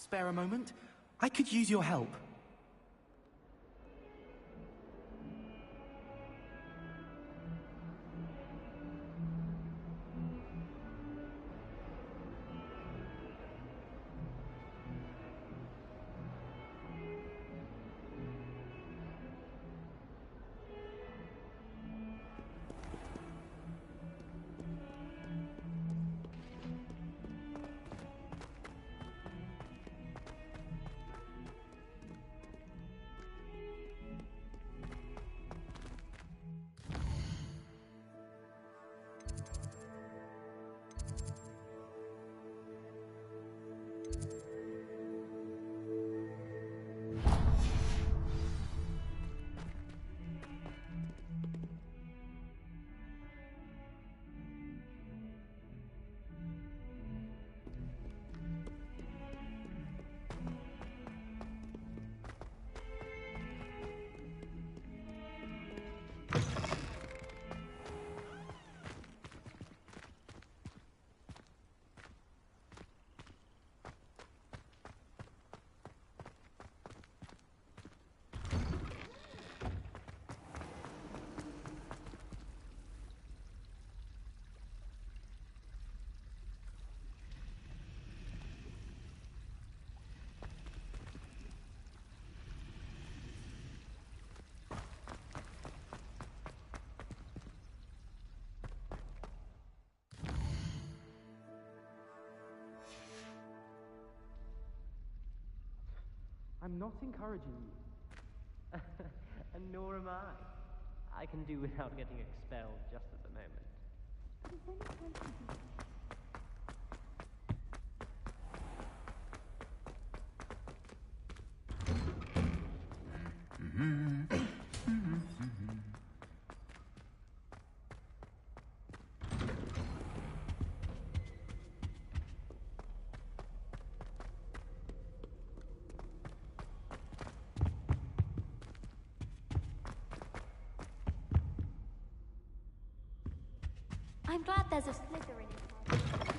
spare a moment? I could use your help. I'm not encouraging you. And nor am I. I can do without getting expelled just at the moment. I'm glad there's a Slytherin in town.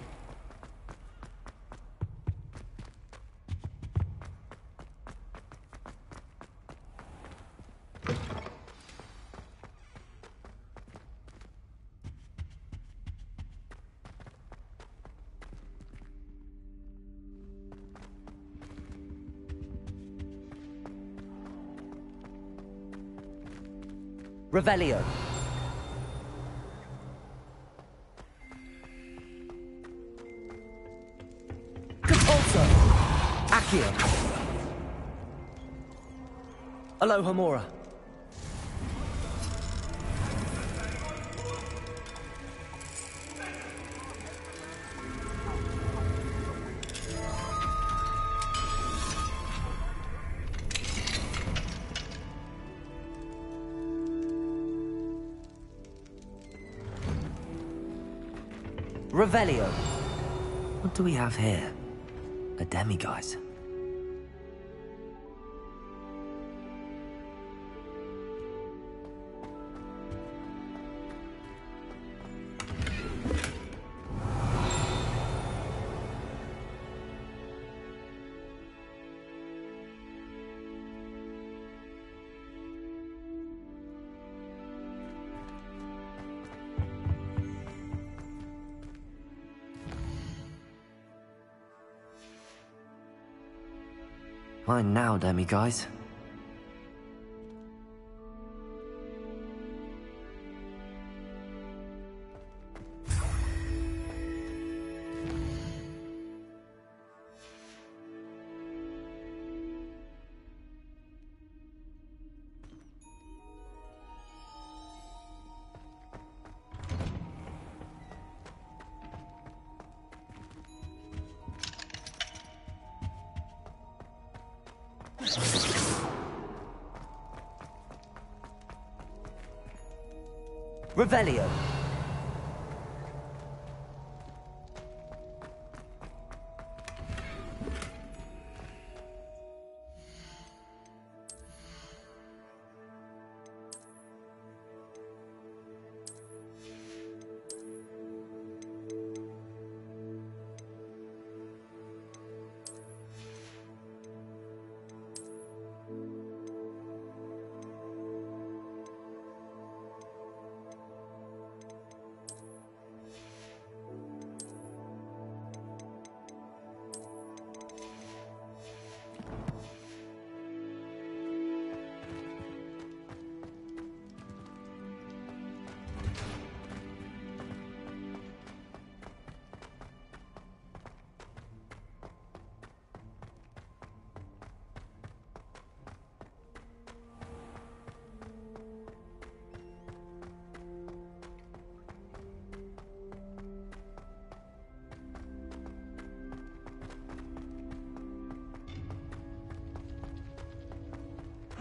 Revelio. Accio. Alohomora. Revelio. What do we have here? A demiguise. Mine now, demiguise. Revelio.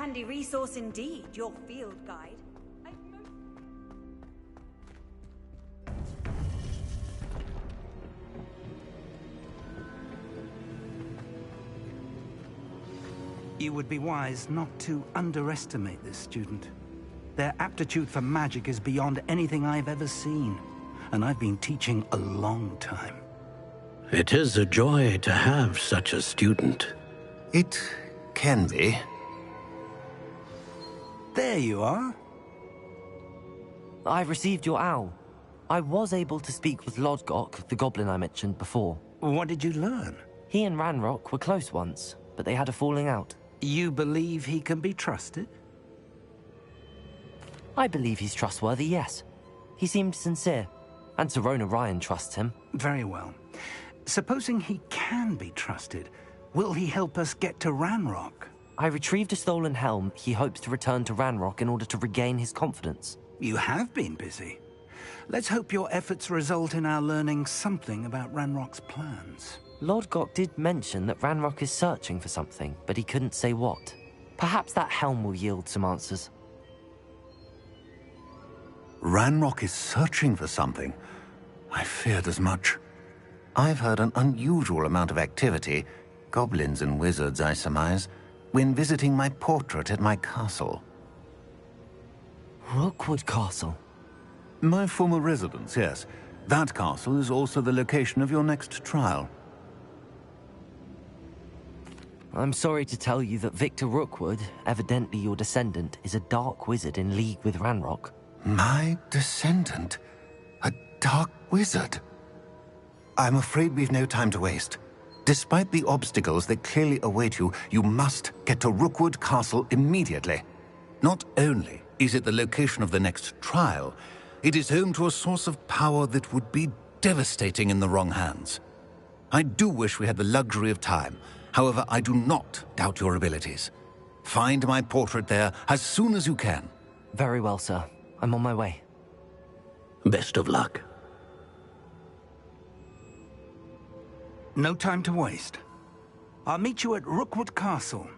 handy resource indeed, your field guide. You would be wise not to underestimate this student. Their aptitude for magic is beyond anything I've ever seen, and I've been teaching a long time. It is a joy to have such a student. It can be. There you are. I received your owl. I was able to speak with Lodgok, the goblin I mentioned before. What did you learn? He and Ranrock were close once, but they had a falling out. You believe he can be trusted? I believe he's trustworthy, yes. He seemed sincere, and Serona Ryan trusts him. Very well. Supposing he can be trusted, will he help us get to Ranrock? I retrieved a stolen helm. He hopes to return to Ranrock in order to regain his confidence. You have been busy. Let's hope your efforts result in our learning something about Ranrock's plans. Lodgok did mention that Ranrock is searching for something, but he couldn't say what. Perhaps that helm will yield some answers. Ranrock is searching for something. I feared as much. I've heard an unusual amount of activity, goblins and wizards, I surmise, when visiting my portrait at my castle. Rookwood Castle? My former residence, yes. That castle is also the location of your next trial. I'm sorry to tell you that Victor Rookwood, evidently your descendant, is a dark wizard in league with Ranrock. My descendant? A dark wizard? I'm afraid we've no time to waste. Despite the obstacles that clearly await you, you must get to Rookwood Castle immediately. Not only is it the location of the next trial, it is home to a source of power that would be devastating in the wrong hands. I do wish we had the luxury of time. However, I do not doubt your abilities. Find my portrait there as soon as you can. Very well, sir. I'm on my way. Best of luck. No time to waste. I'll meet you at Rookwood Castle.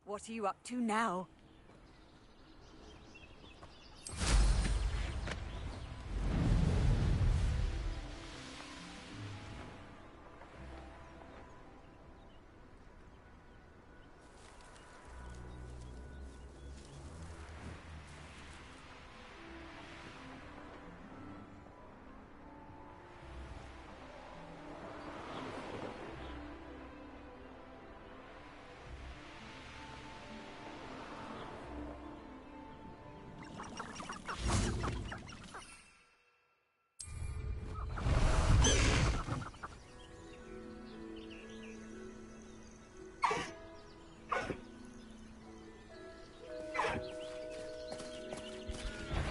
What are you up to now?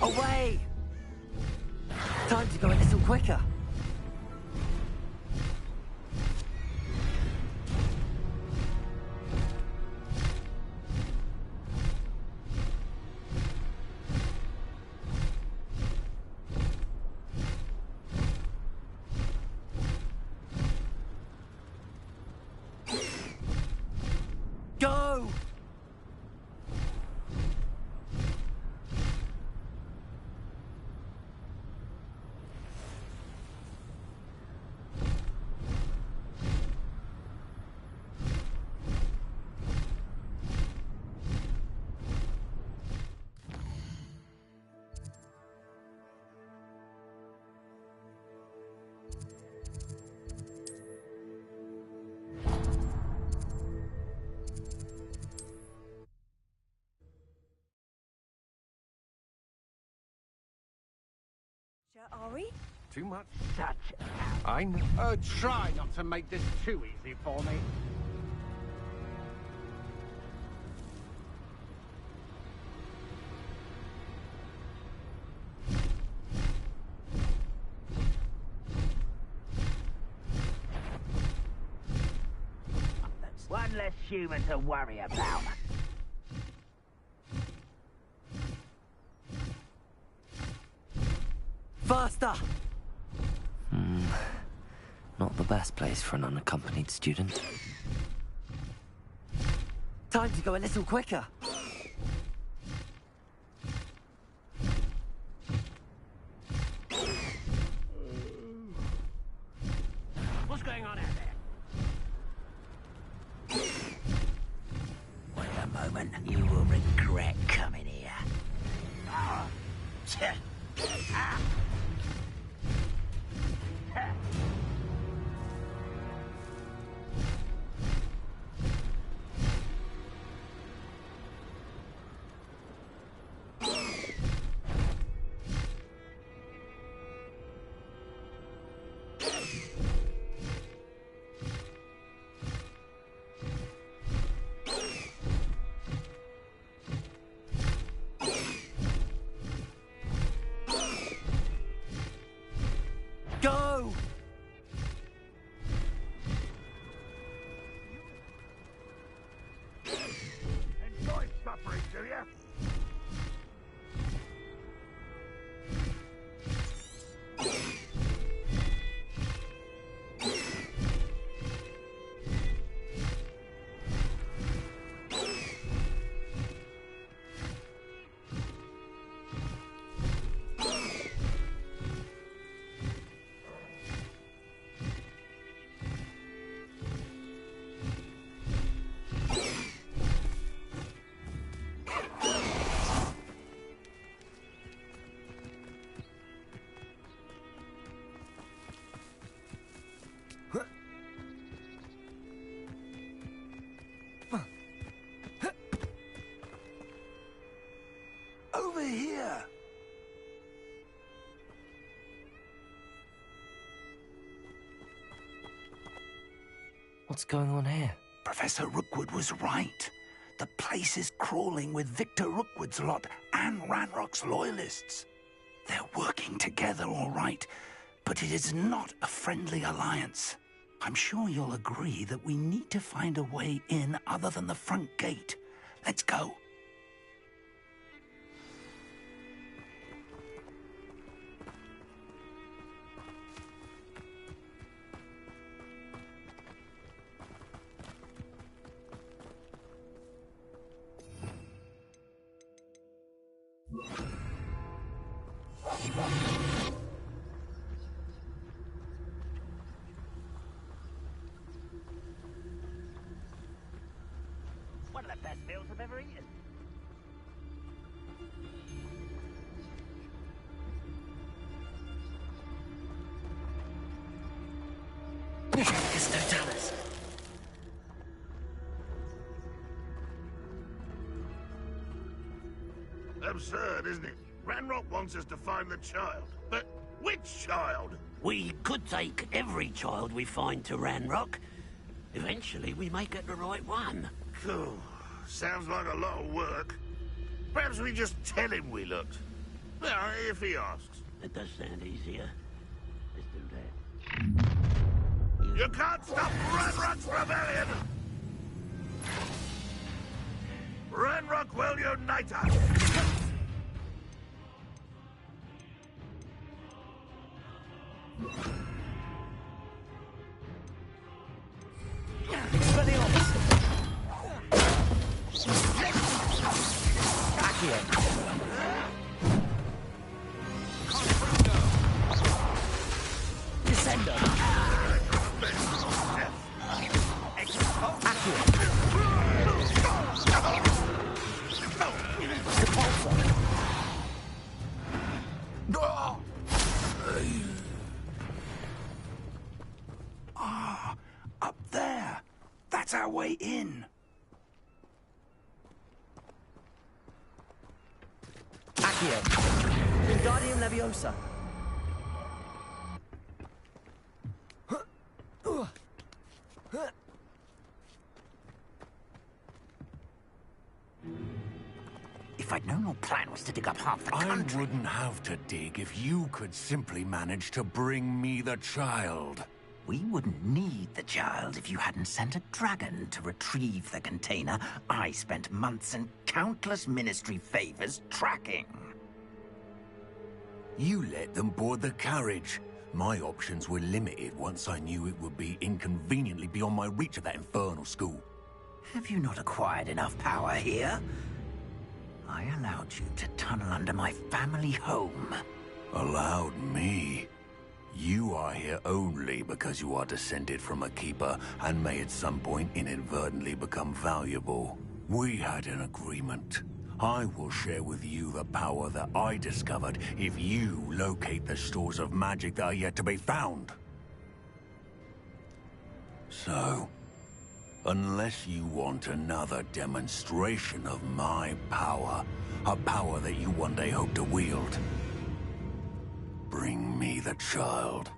Away! Time to go a little quicker. Go! Are we? Too much such. I know. Try not to make this too easy for me. One less human to worry about. Faster! Not the best place for an unaccompanied student. Time to go a little quicker. What's going on out there? Wait a moment. You will regret coming here. Ah. Ah. Go! Enjoy suffering, do you? Over here! What's going on here? Professor Rookwood was right. The place is crawling with Victor Rookwood's lot and Ranrock's loyalists. They're working together, all right, but it is not a friendly alliance. I'm sure you'll agree that we need to find a way in other than the front gate. Let's go. whales have ever eaten. Totalis. Absurd, isn't it? Ranrock wants us to find the child. But which child? We could take every child we find to Ranrock. Eventually, we may get the right one. Cool. Sounds like a lot of work. Perhaps we just tell him we looked. Yeah, if he asks. It does sound easier. Let's do that. You can't stop Ranrock's rebellion! Ranrock will unite us! Up there. That's our way in. Accio. Wingardium Leviosa. If I'd known your plan was to dig up half the I country... wouldn't have to dig if you could simply manage to bring me the child. We wouldn't need the child if you hadn't sent a dragon to retrieve the container I spent months and countless ministry favors tracking. You let them board the carriage. My options were limited once I knew it would be inconveniently beyond my reach at that infernal school. Have you not acquired enough power here? I allowed you to tunnel under my family home. Allowed me? You are here only because you are descended from a keeper and may at some point inadvertently become valuable. We had an agreement. I will share with you the power that I discovered if you locate the stores of magic that are yet to be found. So, unless you want another demonstration of my power, a power that you one day hope to wield, bring me the child.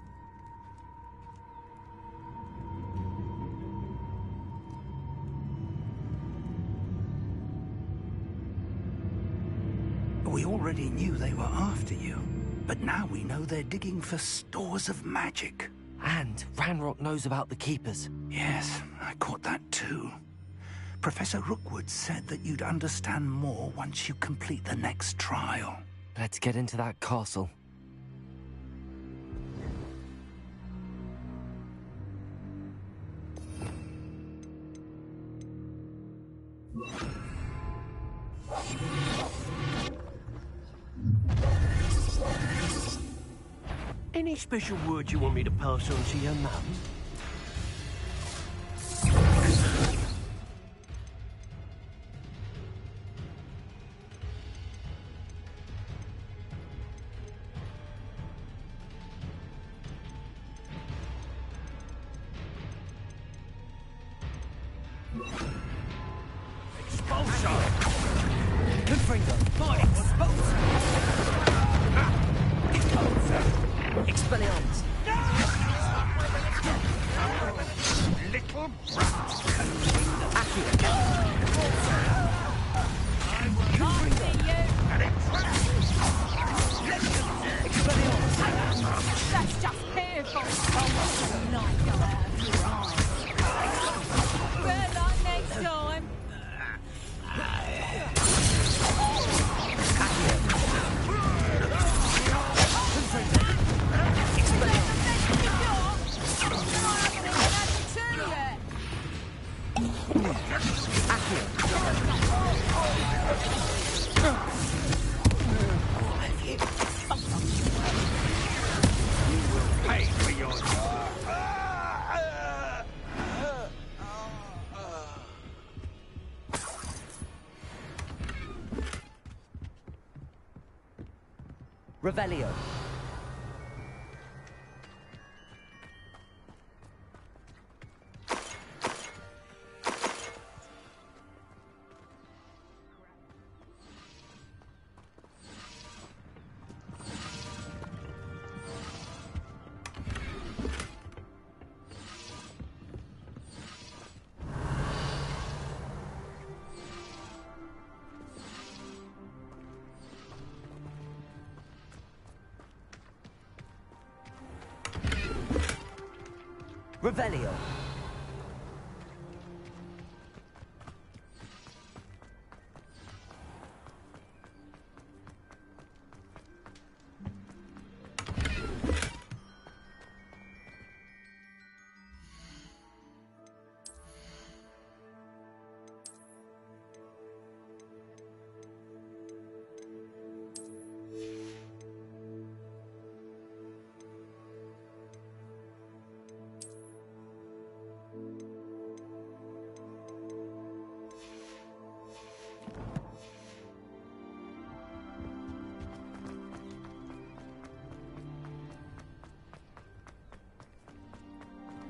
We already knew they were after you, but now we know they're digging for stores of magic. And Ranrock knows about the Keepers. Yes, I caught that too. Professor Rookwood said that you'd understand more once you complete the next trial. Let's get into that castle. Any special word you want me to pass on to your mum? That's just painful. Better luck next time. Revelio. Revelio.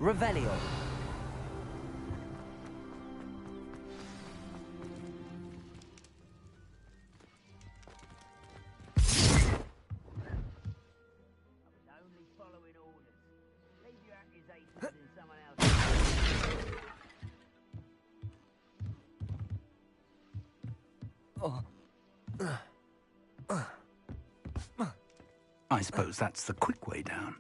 Revelio. I suppose that's the quick way down.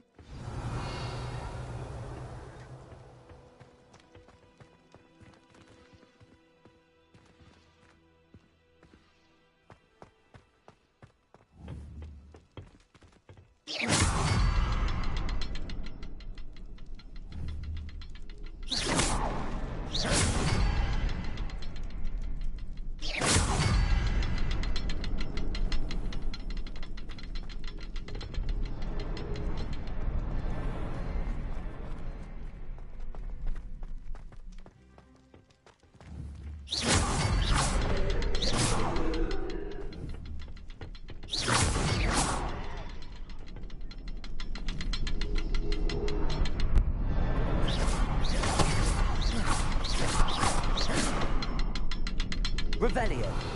Revelio.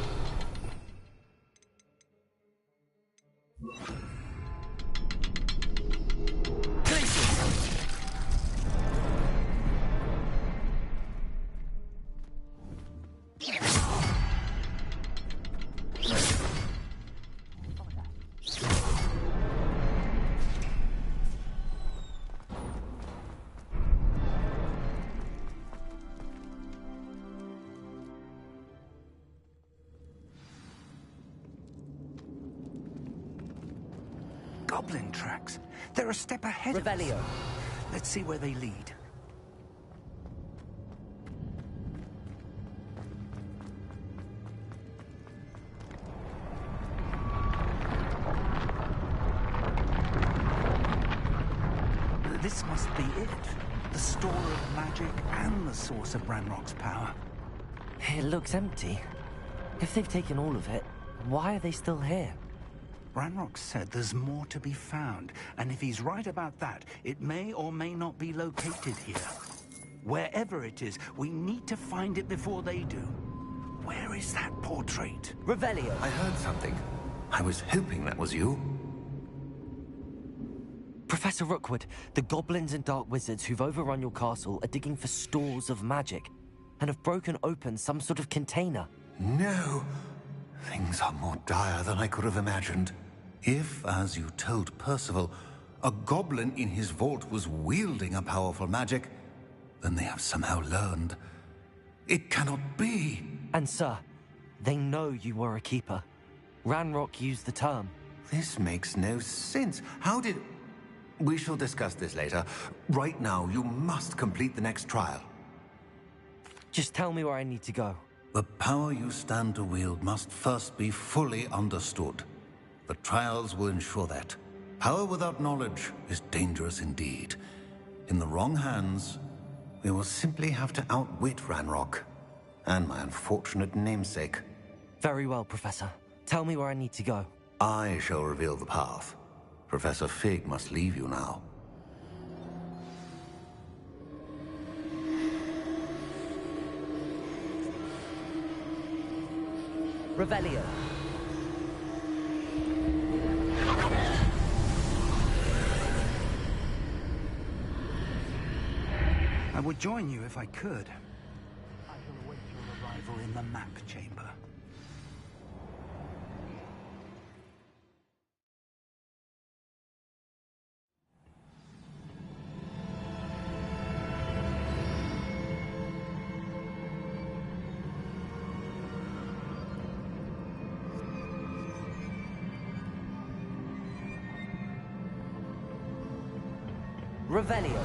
Goblin tracks. They're a step ahead of Revelio. us. Let's see where they lead. This must be it. The store of magic and the source of Ranrock's power. It looks empty. If they've taken all of it, why are they still here? Ranrock said there's more to be found, and if he's right about that, it may or may not be located here. Wherever it is, we need to find it before they do. Where is that portrait? Revelio. I heard something. I was hoping that was you. Professor Rookwood, the goblins and dark wizards who've overrun your castle are digging for stores of magic and have broken open some sort of container. No. Things are more dire than I could have imagined. If, as you told Percival, a goblin in his vault was wielding a powerful magic, then they have somehow learned. It cannot be. And sir, they know you were a keeper. Ranrock used the term. This makes no sense. How did... We shall discuss this later. Right now, you must complete the next trial. Just tell me where I need to go. The power you stand to wield must first be fully understood. The trials will ensure that. Power without knowledge is dangerous indeed. In the wrong hands, we will simply have to outwit Ranrock and my unfortunate namesake. Very well, Professor. Tell me where I need to go. I shall reveal the path. Professor Fig must leave you now. Revelio. I would join you if I could. I shall await your arrival in the map chamber. Revelio.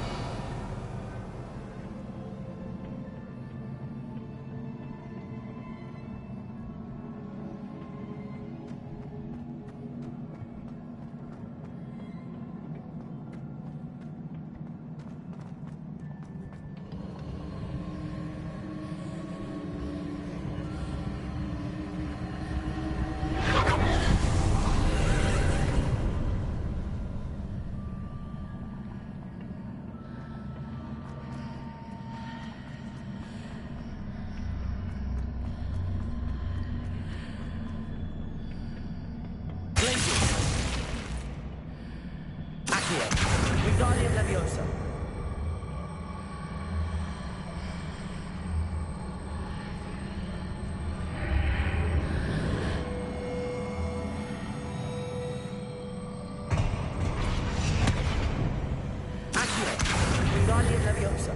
Wingardium Leviosa. Accio. Wingardium Leviosa.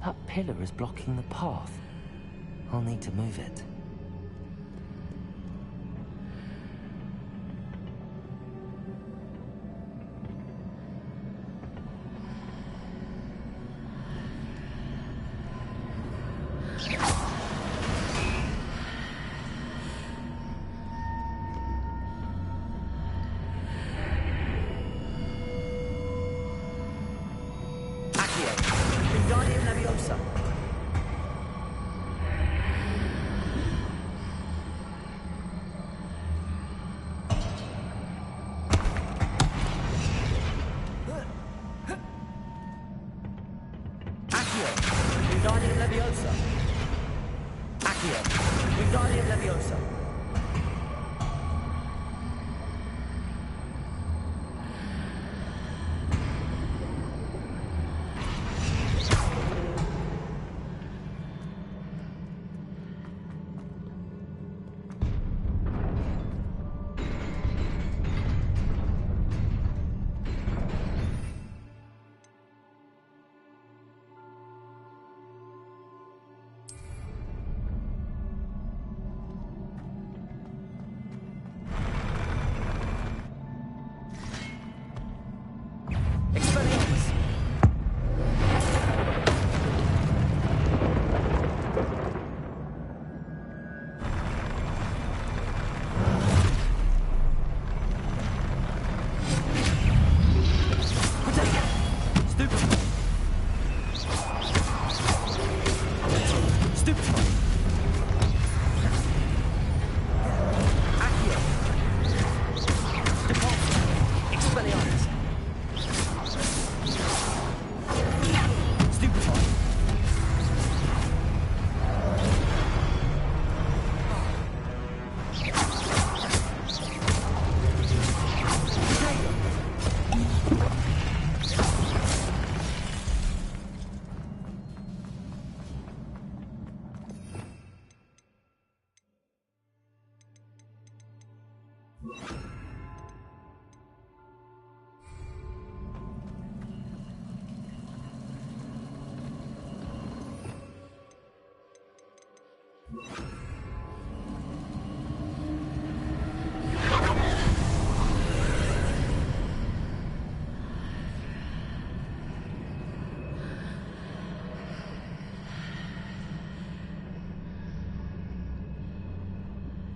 That pillar is blocking the path. I'll need to move it. Wingardium Leviosa. Accio. Wingardium Leviosa. Accio. Wingardium Leviosa.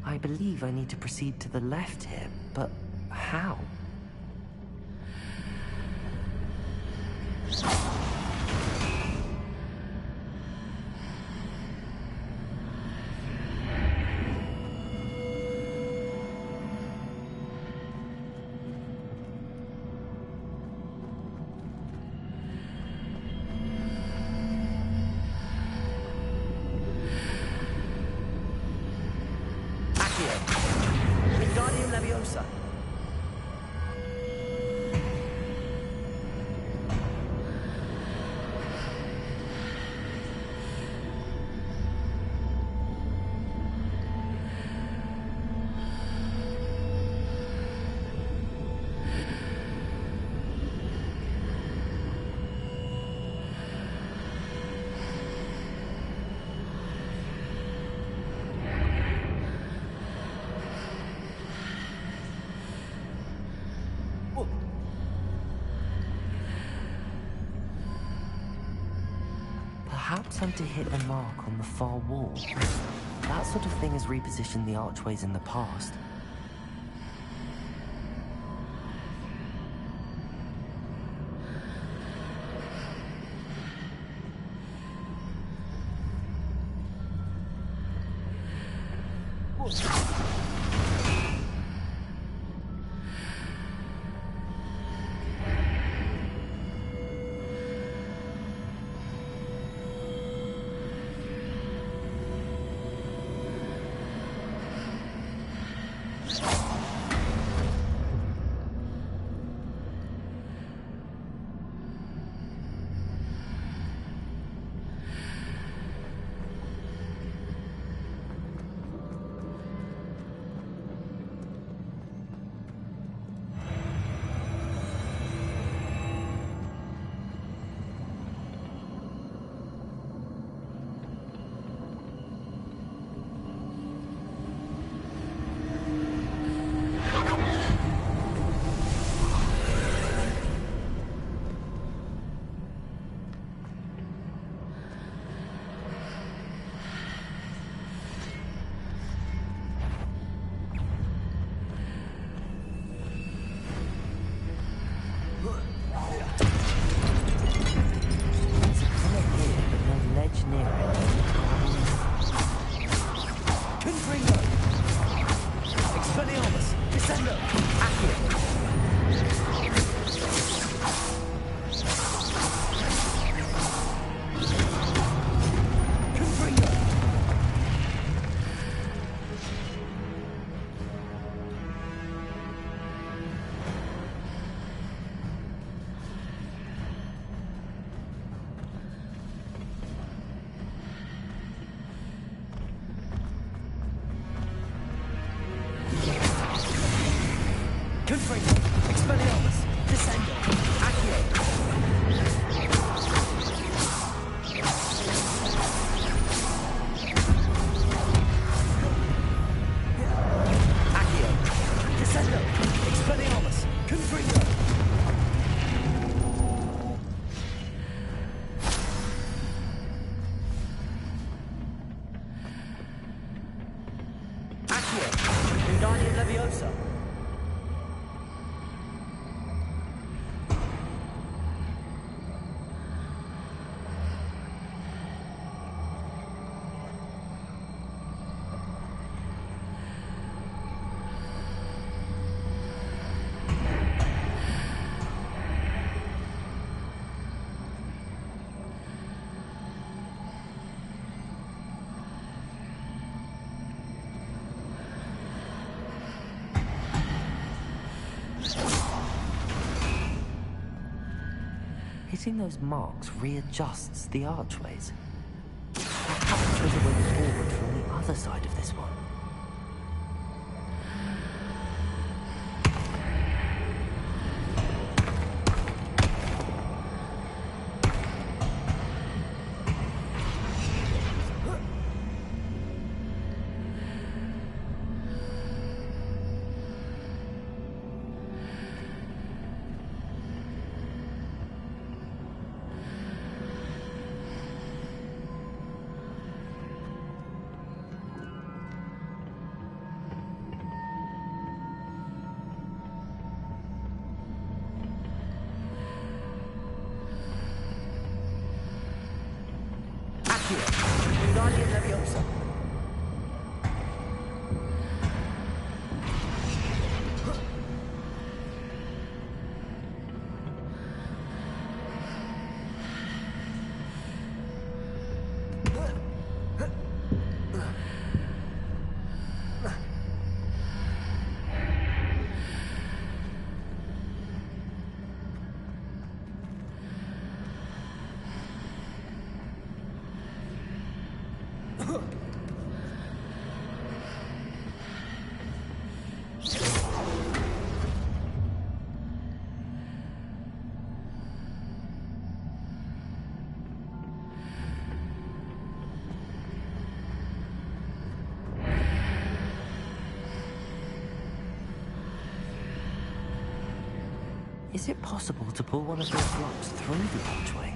I believe I need to proceed to the left here, but how? Wingardium Leviosa. Perhaps I'm to hit a mark on the far wall. That sort of thing has repositioned the archways in the past. Wingardium Leviosa. Hitting those marks readjusts the archways. Perhaps there's a way forward from the other side of this one. Wingardium Leviosa. Is it possible to pull one of those blocks through the archway?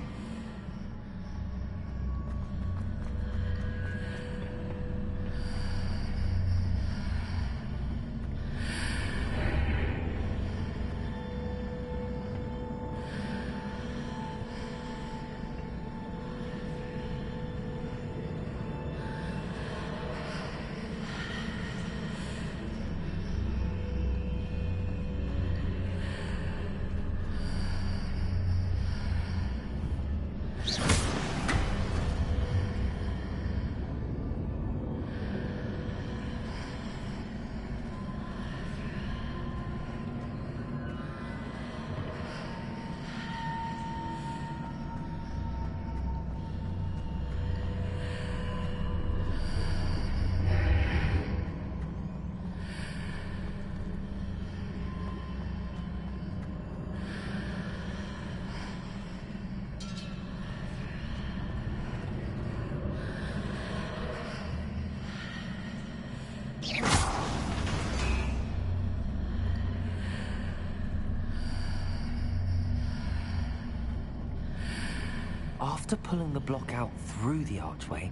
After pulling the block out through the archway,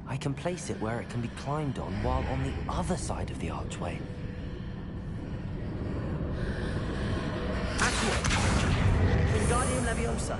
I can place it where it can be climbed on while on the other side of the archway. Accio. Wingardium Leviosa.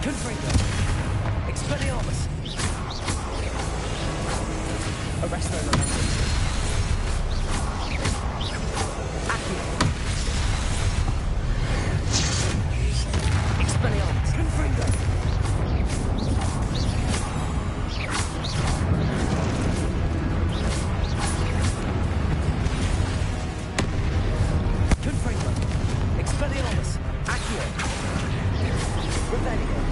Confringo. Expelliarmus. Arresto momentum. Accio. Expelliarmus. Confringo. Confringo. Expelliarmus. Accio. Revelio.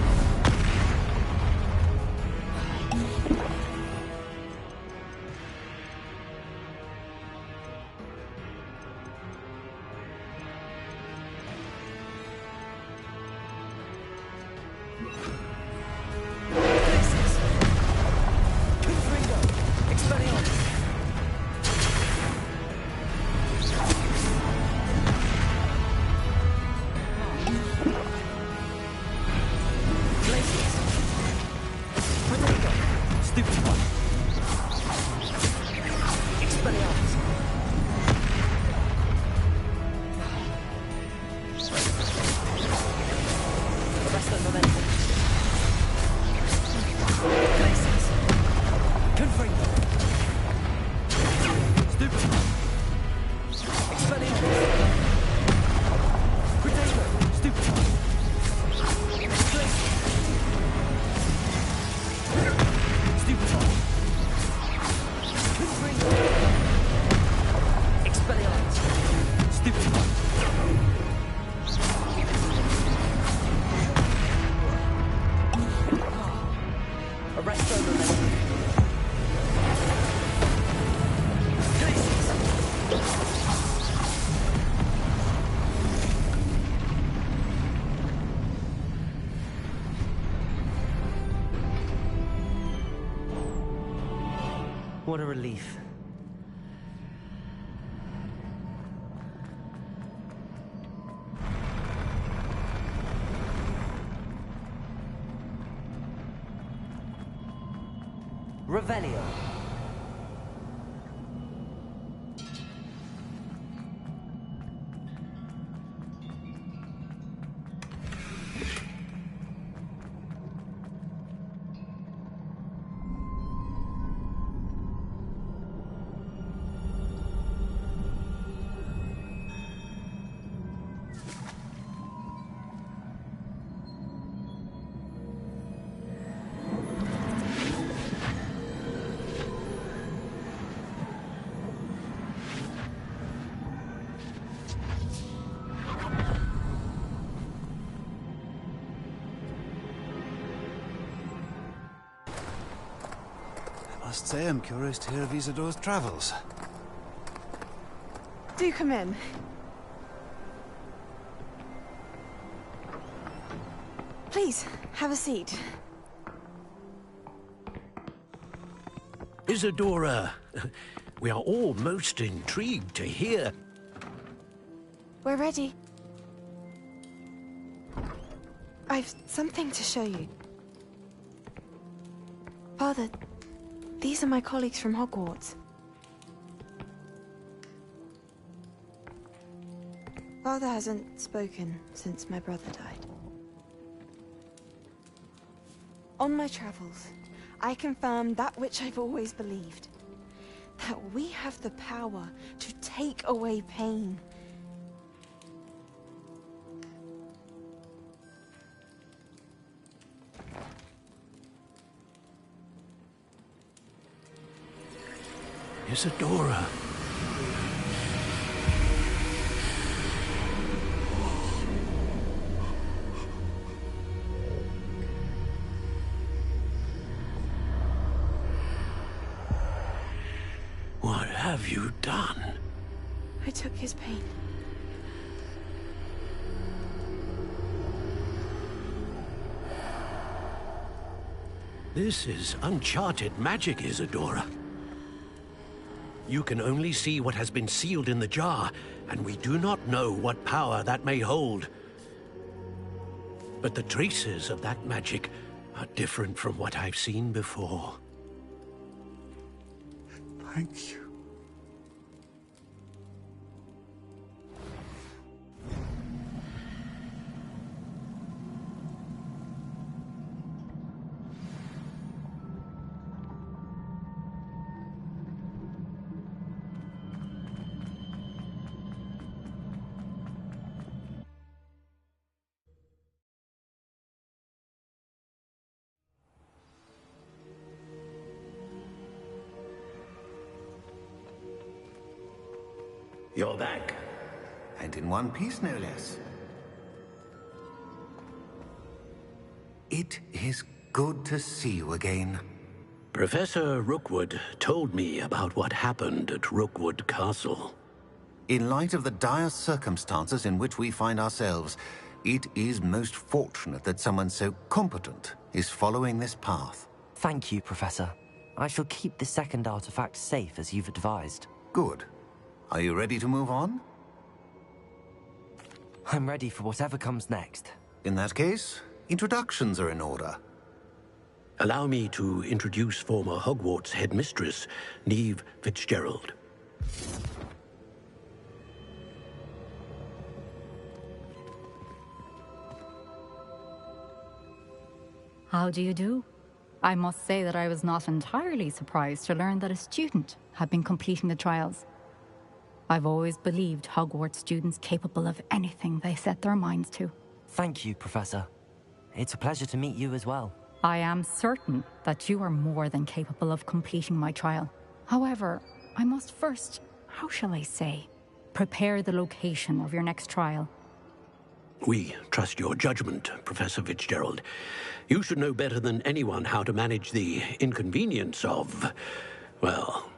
What a relief. Revelio. I must say I'm curious to hear of Isidore's travels. Do come in. Please, have a seat. Isadora, we are all most intrigued to hear. We're ready. I've something to show you. Father, these are my colleagues from Hogwarts. Father hasn't spoken since my brother died. On my travels, I confirmed that which I've always believed. That we have the power to take away pain. Isadora. What have you done? I took his pain. This is uncharted magic, Isadora. You can only see what has been sealed in the jar, and we do not know what power that may hold. But the traces of that magic are different from what I've seen before. Thank you. You're back. And in one piece, no less. It is good to see you again. Professor Rookwood told me about what happened at Rookwood Castle. In light of the dire circumstances in which we find ourselves, it is most fortunate that someone so competent is following this path. Thank you, Professor. I shall keep the second artifact safe as you've advised. Good. Are you ready to move on? I'm ready for whatever comes next. In that case, introductions are in order. Allow me to introduce former Hogwarts headmistress, Neve Fitzgerald. How do you do? I must say that I was not entirely surprised to learn that a student had been completing the trials. I've always believed Hogwarts students capable of anything they set their minds to. Thank you, Professor. It's a pleasure to meet you as well. I am certain that you are more than capable of completing my trial. However, I must first, how shall I say, prepare the location of your next trial. We trust your judgment, Professor Fitzgerald. You should know better than anyone how to manage the inconvenience of, well...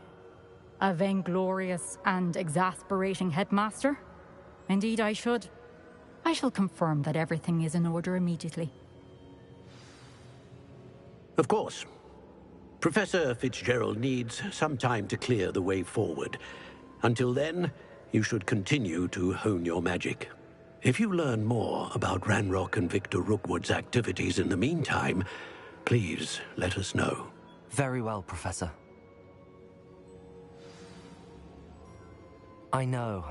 A vainglorious and exasperating headmaster? Indeed I should. I shall confirm that everything is in order immediately. Of course. Professor Fitzgerald needs some time to clear the way forward. Until then, you should continue to hone your magic. If you learn more about Ranrock and Victor Rookwood's activities in the meantime, please let us know. Very well, Professor. I know.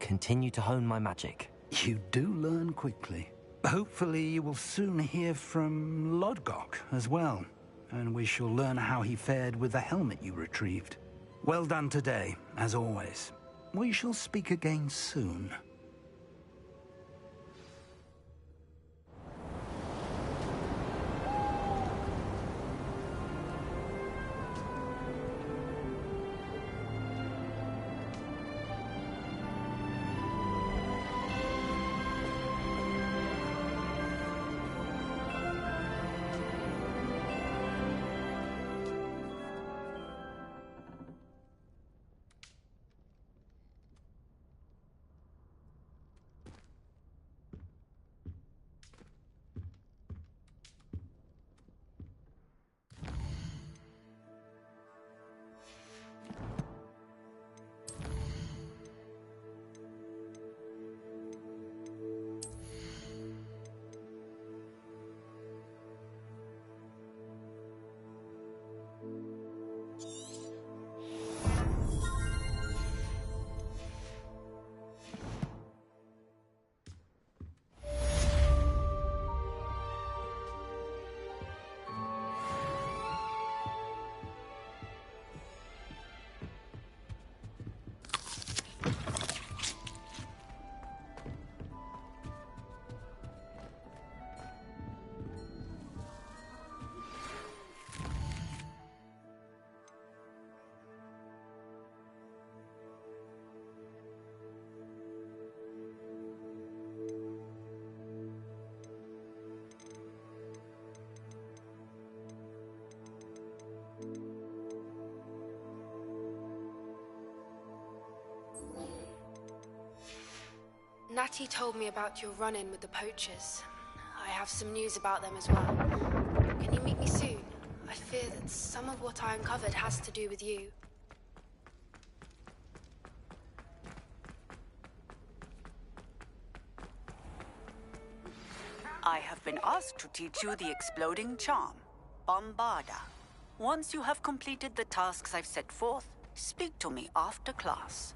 Continue to hone my magic. You do learn quickly. Hopefully you will soon hear from Lodgok as well, and we shall learn how he fared with the helmet you retrieved. Well done today, as always. We shall speak again soon. Natty told me about your run-in with the poachers. I have some news about them as well. Can you meet me soon? I fear that some of what I uncovered has to do with you. I have been asked to teach you the exploding charm, Bombarda. Once you have completed the tasks I've set forth, speak to me after class.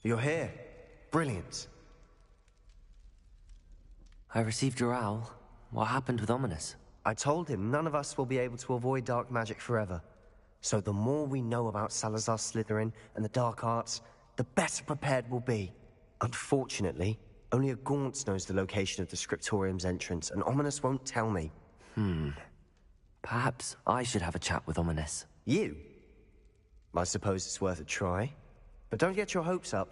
You're here. Brilliant. I received your owl. What happened with Ominous? I told him none of us will be able to avoid dark magic forever. So the more we know about Salazar Slytherin and the dark arts, the better prepared we'll be. Unfortunately, only a Gaunt knows the location of the Scriptorium's entrance, and Ominous won't tell me. Perhaps I should have a chat with Ominous. You? I suppose it's worth a try. But don't get your hopes up.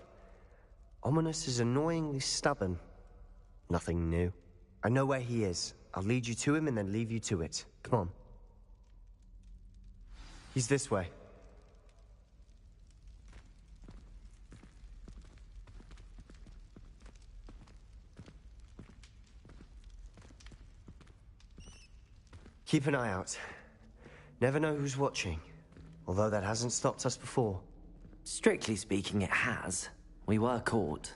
Ominous is annoyingly stubborn. Nothing new. I know where he is. I'll lead you to him and then leave you to it. Come on. He's this way. Keep an eye out. Never know who's watching. Although that hasn't stopped us before. Strictly speaking, it has. We were caught.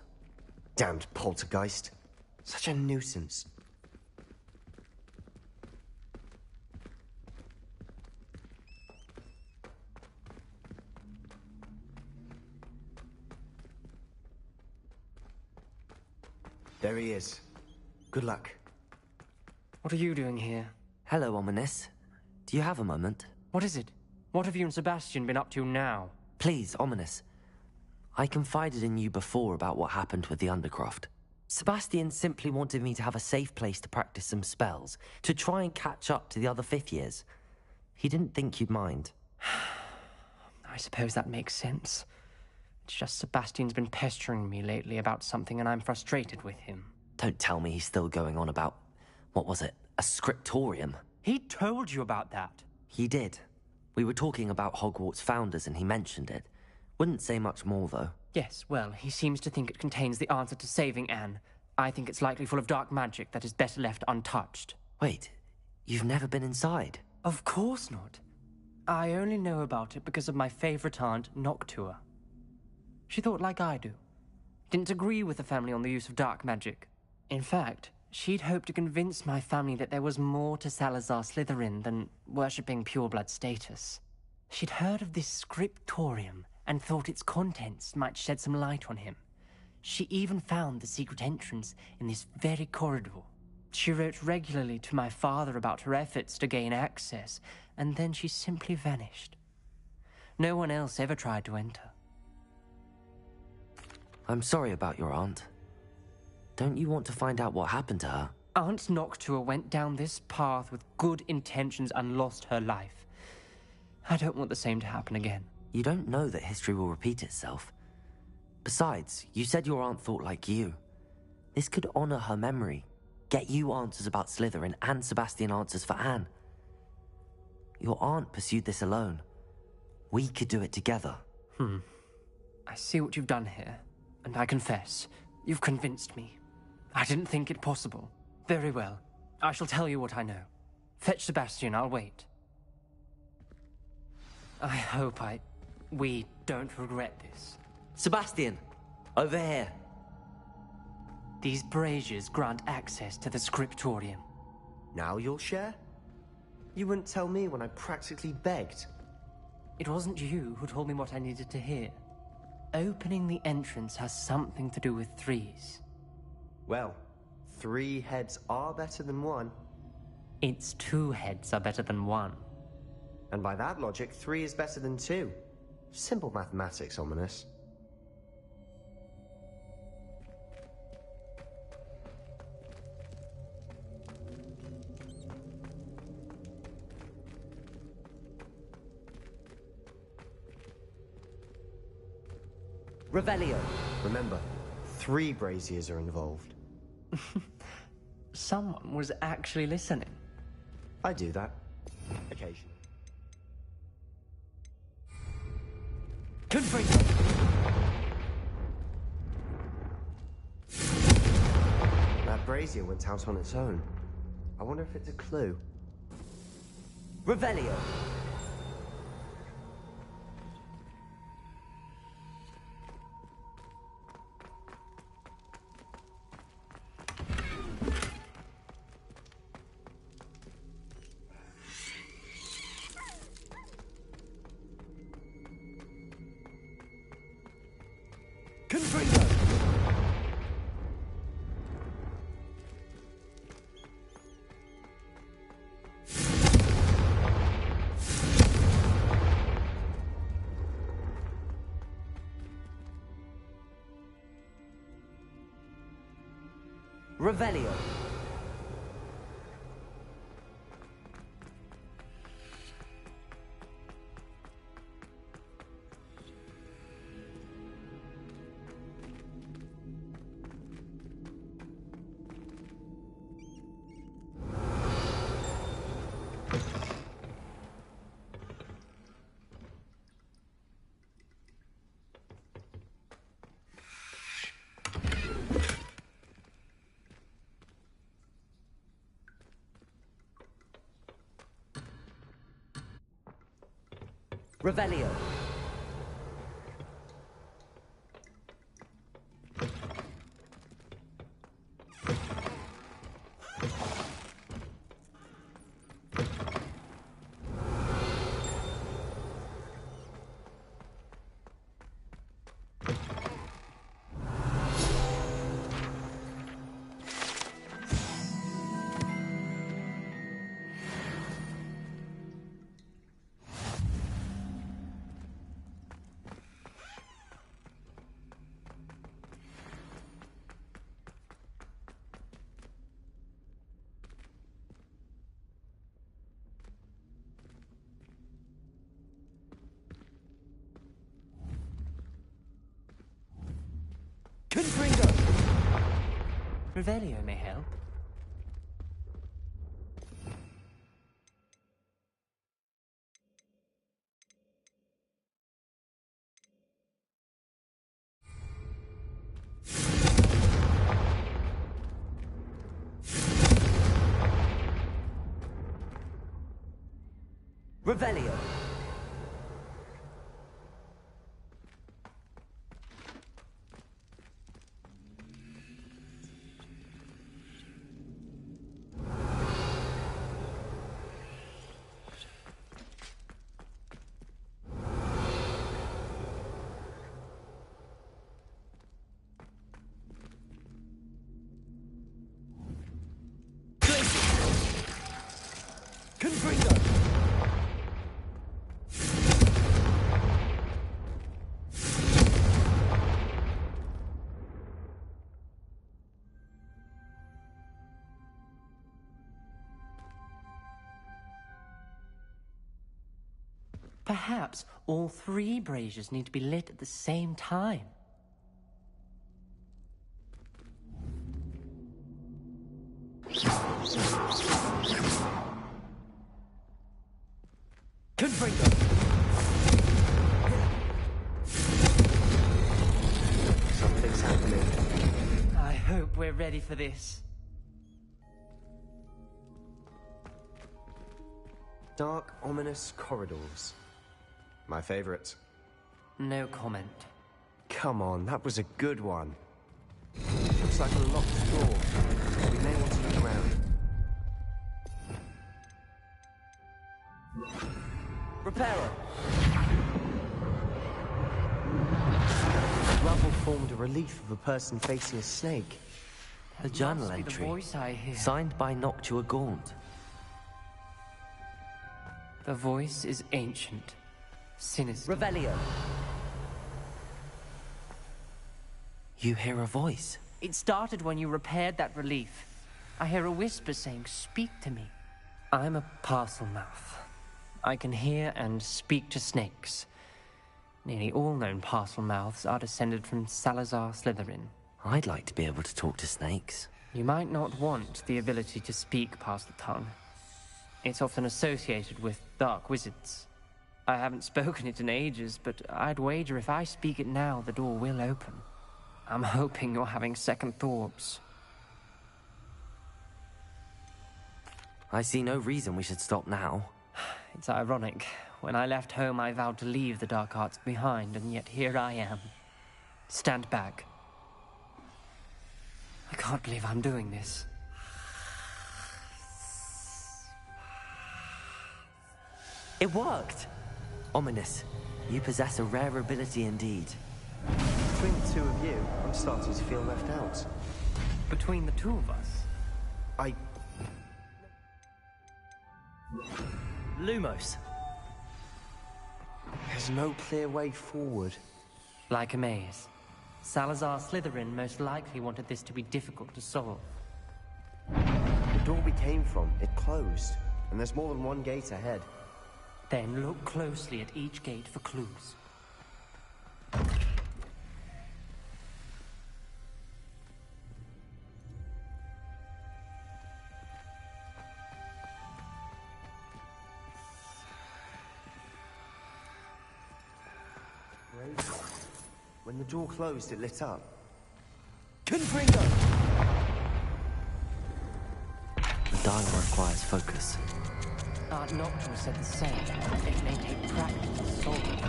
Damned poltergeist. Such a nuisance. There he is. Good luck. What are you doing here? Hello, Ominous. Do you have a moment? What is it? What have you and Sebastian been up to now? Please, Ominous. I confided in you before about what happened with the Undercroft. Sebastian simply wanted me to have a safe place to practice some spells, to try and catch up to the other fifth years. He didn't think you'd mind. I suppose that makes sense. It's just Sebastian's been pestering me lately about something and I'm frustrated with him. Don't tell me he's still going on about, what was it, a scriptorium? He told you about that? He did. We were talking about Hogwarts founders and he mentioned it. Wouldn't say much more, though. Yes, well, he seems to think it contains the answer to saving Anne. I think it's likely full of dark magic that is better left untouched. Wait, you've never been inside? Of course not. I only know about it because of my favorite aunt, Noctua. She thought like I do. Didn't agree with the family on the use of dark magic. In fact, she'd hoped to convince my family that there was more to Salazar Slytherin than worshipping pureblood status. She'd heard of this scriptorium and thought its contents might shed some light on him. She even found the secret entrance in this very corridor. She wrote regularly to my father about her efforts to gain access, and then she simply vanished. No one else ever tried to enter. I'm sorry about your aunt. Don't you want to find out what happened to her? Aunt Noctua went down this path with good intentions and lost her life. I don't want the same to happen again. You don't know that history will repeat itself. Besides, you said your aunt thought like you. This could honor her memory, get you answers about Slytherin and Sebastian answers for Anne. Your aunt pursued this alone. We could do it together. I see what you've done here, and I confess, you've convinced me. I didn't think it possible. Very well. I shall tell you what I know. Fetch Sebastian, I'll wait. I hope we don't regret this. Sebastian! Over here! These braziers grant access to the scriptorium. Now you'll share? You wouldn't tell me when I practically begged. It wasn't you who told me what I needed to hear. Opening the entrance has something to do with threes. Well, 3 heads are better than 1. It's 2 heads are better than 1. And by that logic, 3 is better than 2. Simple mathematics, Ominous. Revelio. Remember, 3 braziers are involved. Someone was actually listening. I do that. Occasionally. Confringo! That brazier went out on its own. I wonder if it's a clue. Revelio! Revelio. Revelio. Revelio may help. Revelio. Perhaps all three braziers need to be lit at the same time. Confringo. Something's happening. I hope we're ready for this. Dark, ominous corridors. My favorite. No comment. Come on, that was a good one. Looks like a locked door. We may want to look around. Reparo. Rubble formed a relief of a person facing a snake. A journal entry. The voice I hear. Signed by Noctua Gaunt. The voice is ancient. Sinister. Revelio. You hear a voice. It started when you repaired that relief. I hear a whisper saying, "Speak to me." I'm a parcel mouth. I can hear and speak to snakes. Nearly all known parcel mouths are descended from Salazar Slytherin. I'd like to be able to talk to snakes. You might not want the ability to speak past the tongue. It's often associated with dark wizards. I haven't spoken it in ages, but I'd wager if I speak it now, the door will open. I'm hoping you're having second thoughts. I see no reason we should stop now. It's ironic. When I left home, I vowed to leave the dark arts behind, and yet here I am. Stand back. I can't believe I'm doing this. It worked! Ominous. You possess a rare ability indeed. Between the two of you, I'm starting to feel left out. Between the two of us? Lumos. There's no clear way forward. Like a maze. Salazar Slytherin most likely wanted this to be difficult to solve. The door we came from, it closed, and there's more than one gate ahead. Then look closely at each gate for clues. When the door closed, it lit up. Confringo! The dial requires focus. Aunt Noctua said the same. It may take practice to solve it.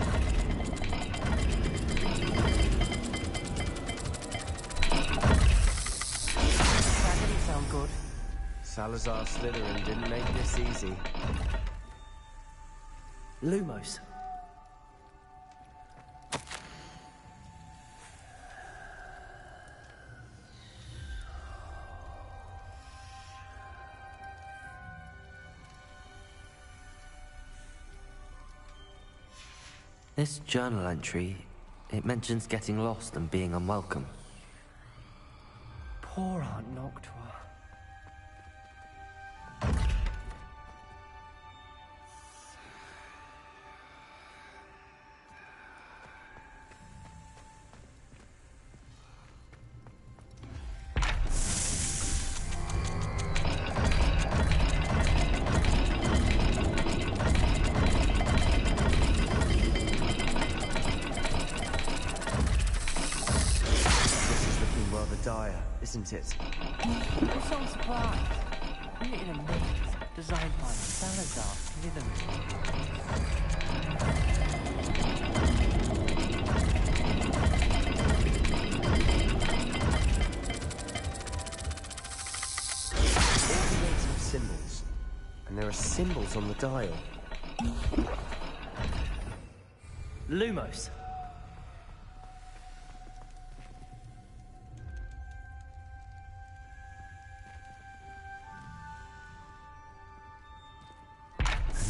That didn't sound good. Salazar Slytherin didn't make this easy. Lumos. This journal entry, it mentions getting lost and being unwelcome. Poor Aunt Noctua. Isn't it? I'm so surprised. We're in a maze designed by Salazar Slytherin. All the gates have symbols, and there are symbols on the dial. Lumos.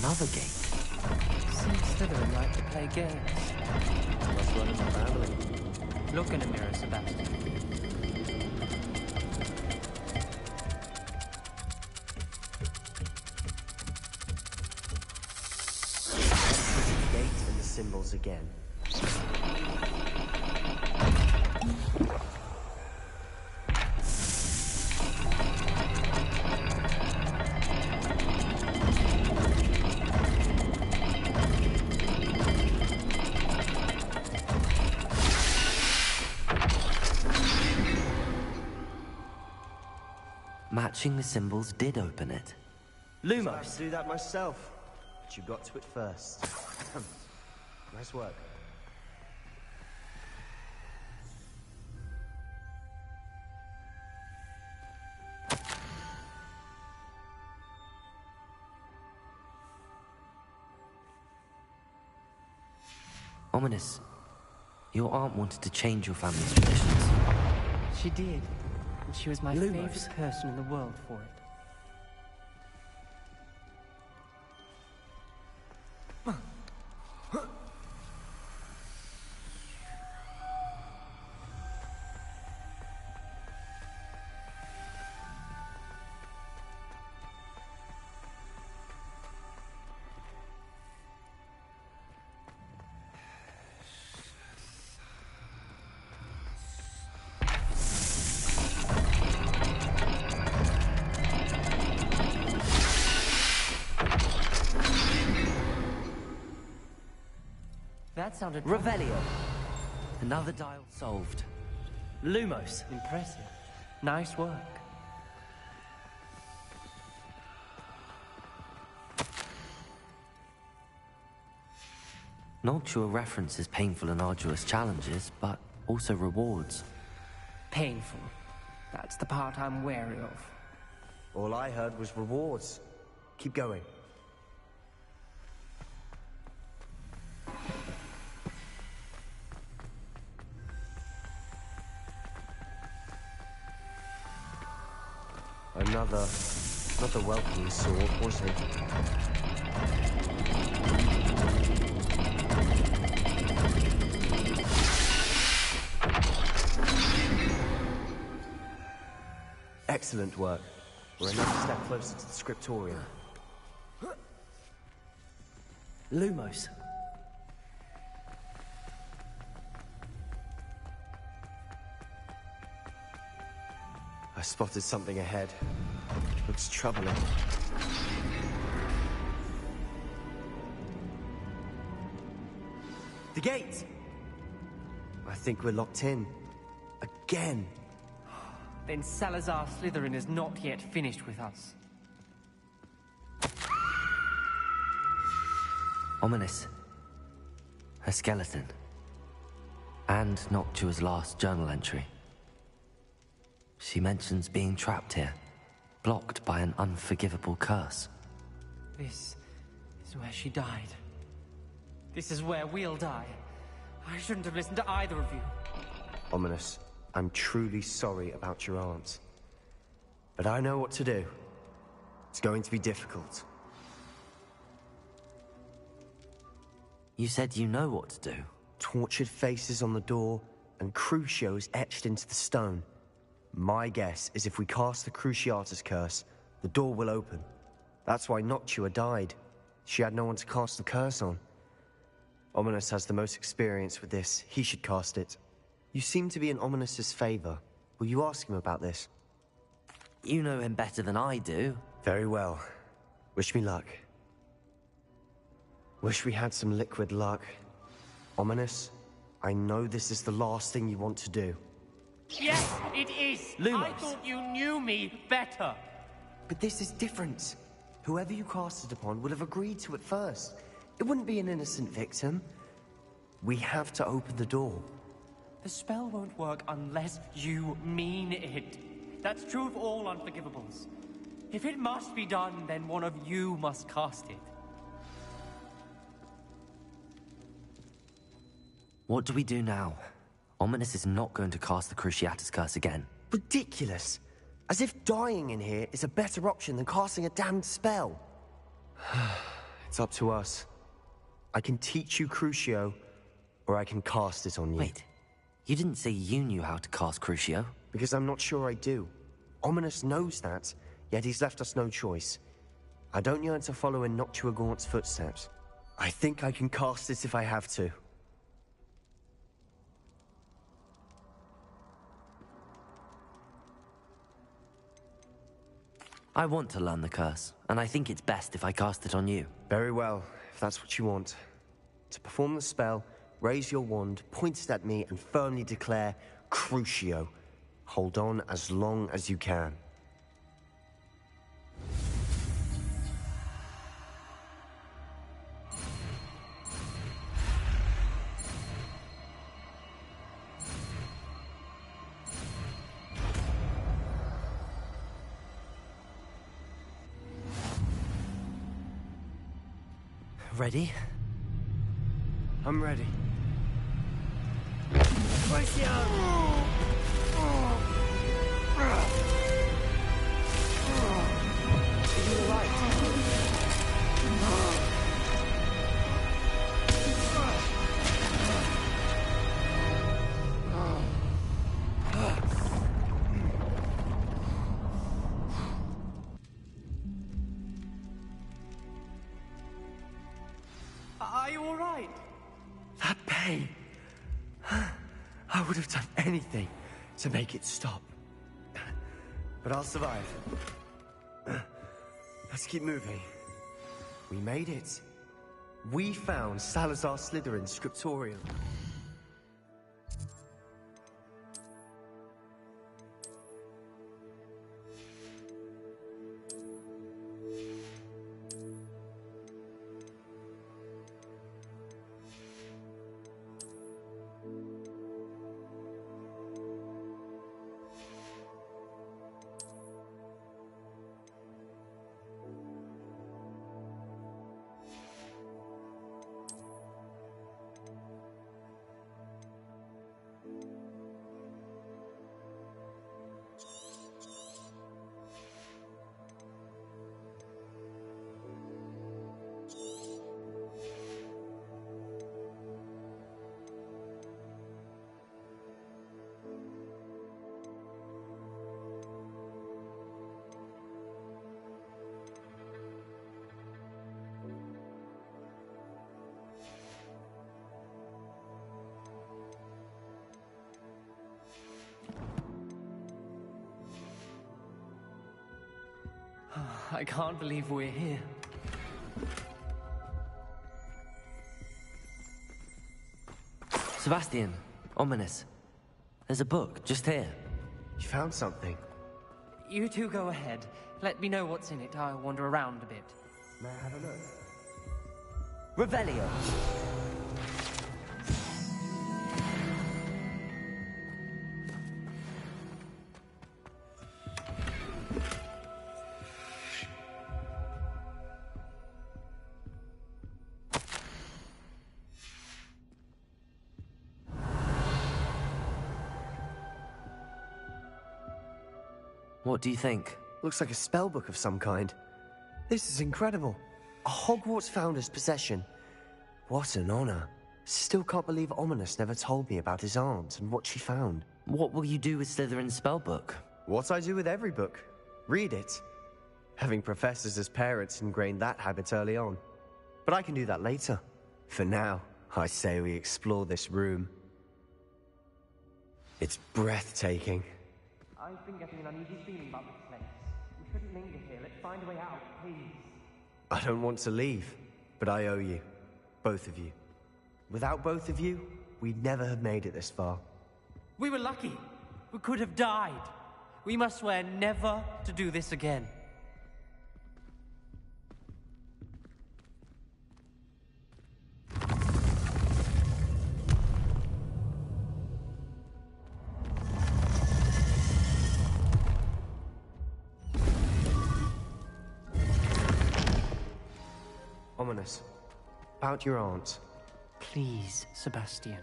Another gate. Seems Slytherin like to play games. Must run in the family. Look in a mirror, Sebastian. Let's look at the gate and the symbols again. Matching the symbols did open it. Lumos! I have to do that myself, but you got to it first. Nice work. Ominous. Your aunt wanted to change your family's traditions. She did. And she was my favorite person in the world for it. That sounded... Revelio. Another dial solved. Lumos. Impressive. Nice work. Noctua references painful and arduous challenges, but also rewards. Painful. That's the part I'm wary of. All I heard was rewards. Keep going. Another welcoming sword, was it? Excellent work. We're another step closer to the scriptorium. Lumos. I spotted something ahead. Looks troubling. The gate! I think we're locked in. Again. Then Salazar Slytherin is not yet finished with us. Ominous. A skeleton. And Noctua's last journal entry. She mentions being trapped here, blocked by an unforgivable curse. This is where she died. This is where we'll die. I shouldn't have listened to either of you. Ominous, I'm truly sorry about your aunt. But I know what to do. It's going to be difficult. You said you know what to do. Tortured faces on the door, and Crucios etched into the stone. My guess is if we cast the Cruciatus curse, the door will open. That's why Noctua died. She had no one to cast the curse on. Ominous has the most experience with this. He should cast it. You seem to be in Ominous's favor. Will you ask him about this? You know him better than I do. Very well. Wish me luck. Wish we had some liquid luck. Ominous, I know this is the last thing you want to do. Yes, it is! Lumos. I thought you knew me better! But this is different. Whoever you cast it upon would have agreed to it first. It wouldn't be an innocent victim. We have to open the door. The spell won't work unless you mean it. That's true of all unforgivables. If it must be done, then one of you must cast it. What do we do now? Ominous is not going to cast the Cruciatus curse again. Ridiculous. As if dying in here is a better option than casting a damned spell. It's up to us. I can teach you Crucio, or I can cast it on you. Wait, you didn't say you knew how to cast Crucio? Because I'm not sure I do. Ominous knows that, yet he's left us no choice. I don't yearn to follow in Noctua Gaunt's footsteps. I think I can cast it if I have to. I want to learn the curse, and I think it's best if I cast it on you. Very well, if that's what you want. To perform the spell, raise your wand, point it at me, and firmly declare, Crucio. Hold on as long as you can. Ready? I'm ready. Are you all right? That pain. I would have done anything to make it stop. But I'll survive. Let's keep moving. We made it. We found Salazar Slytherin's scriptorium. I can't believe we're here. Sebastian, ominous. There's a book just here. You found something? You two go ahead. Let me know what's in it. I'll wander around a bit. May I have a look? Revelio. What do you think? Looks like a spellbook of some kind. This is incredible. A Hogwarts founder's possession. What an honor. Still can't believe Ominous never told me about his aunt and what she found. What will you do with Slytherin's spellbook? What I do with every book. Read it. Having professors as parents ingrained that habit early on. But I can do that later. For now, I say we explore this room. It's breathtaking. I've been getting an uneasy feeling about this place. We shouldn't linger here. Let's find a way out, please. I don't want to leave, but I owe you. Both of you. Without both of you, we'd never have made it this far. We were lucky. We could have died. We must swear never to do this again. Ominous. About your aunt. Please, Sebastian.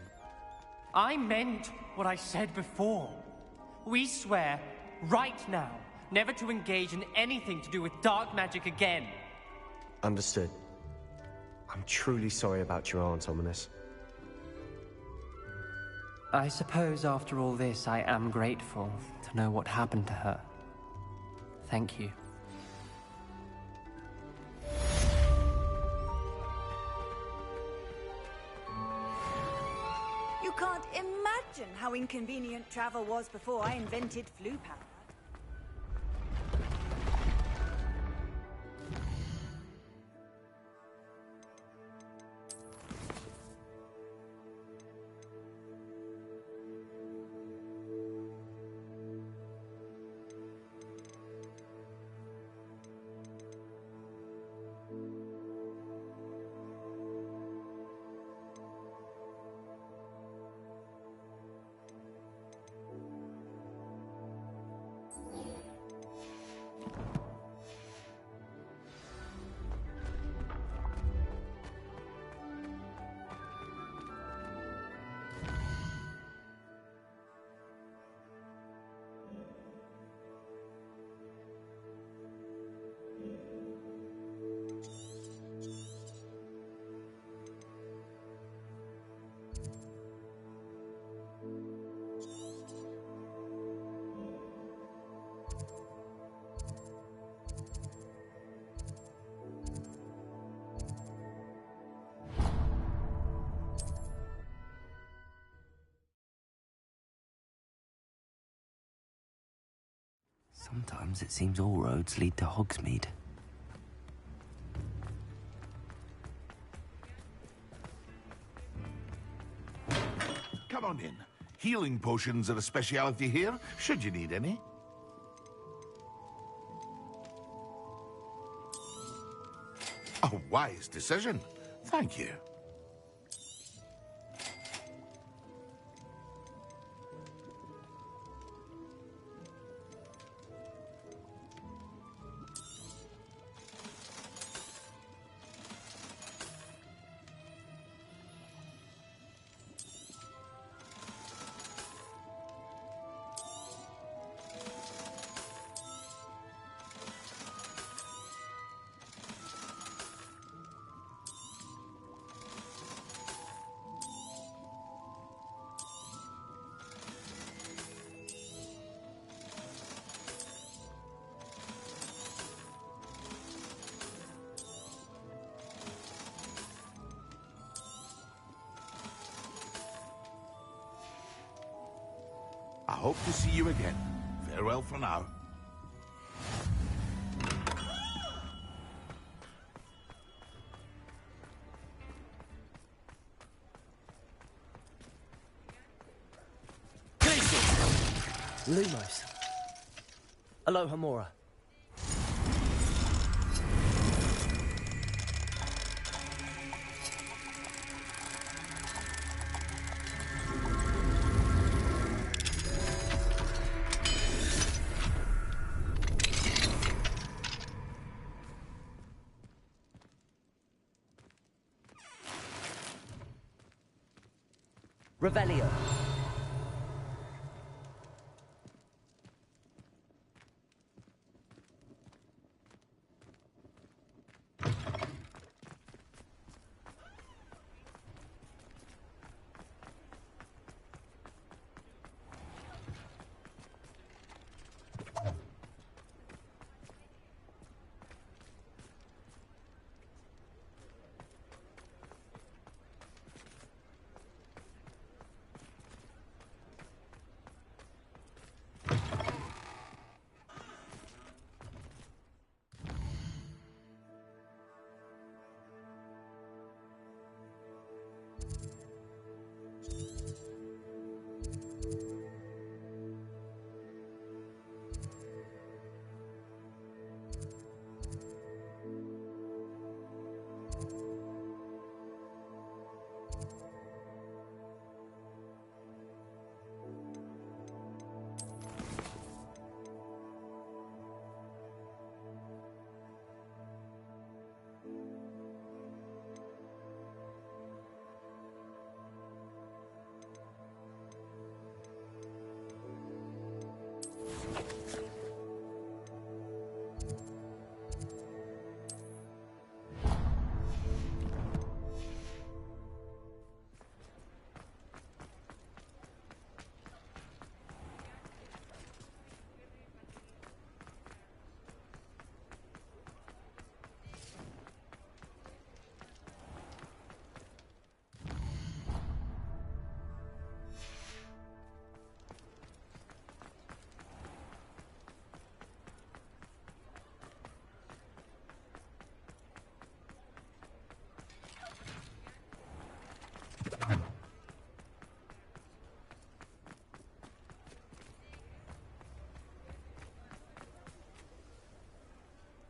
I meant what I said before. We swear, right now, never to engage in anything to do with dark magic again. Understood. I'm truly sorry about your aunt, Ominous. I suppose after all this, I am grateful to know what happened to her. Thank you. You can't imagine how inconvenient travel was before I invented flu powder. Sometimes it seems all roads lead to Hogsmeade. Come on in. Healing potions are a speciality here, should you need any. A wise decision. Thank you. I hope to see you again. Farewell for now. Lumos. Aloha Mora. Revelio.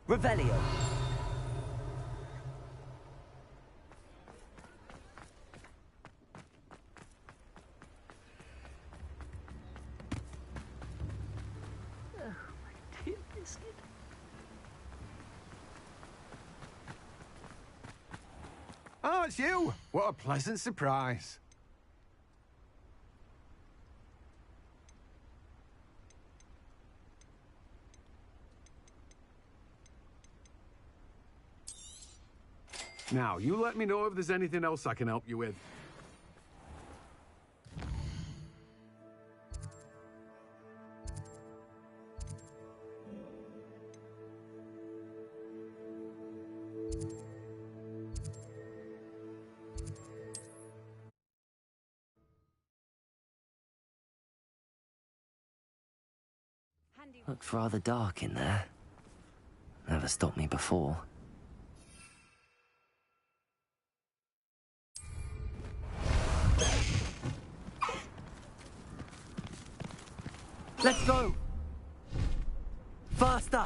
Revelio. Dear biscuit. Oh, it's you! What a pleasant surprise. Now, you let me know if there's anything else I can help you with. Looked rather dark in there. Never stopped me before. Let's go! Faster!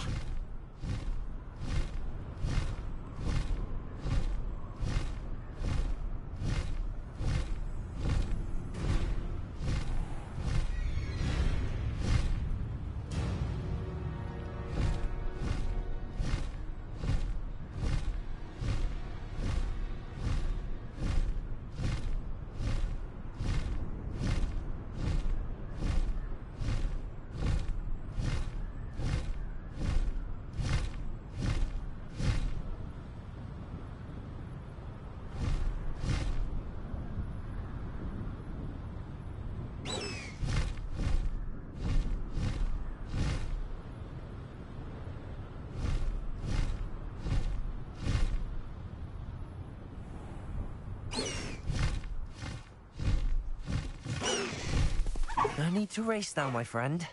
No need to race now, my friend.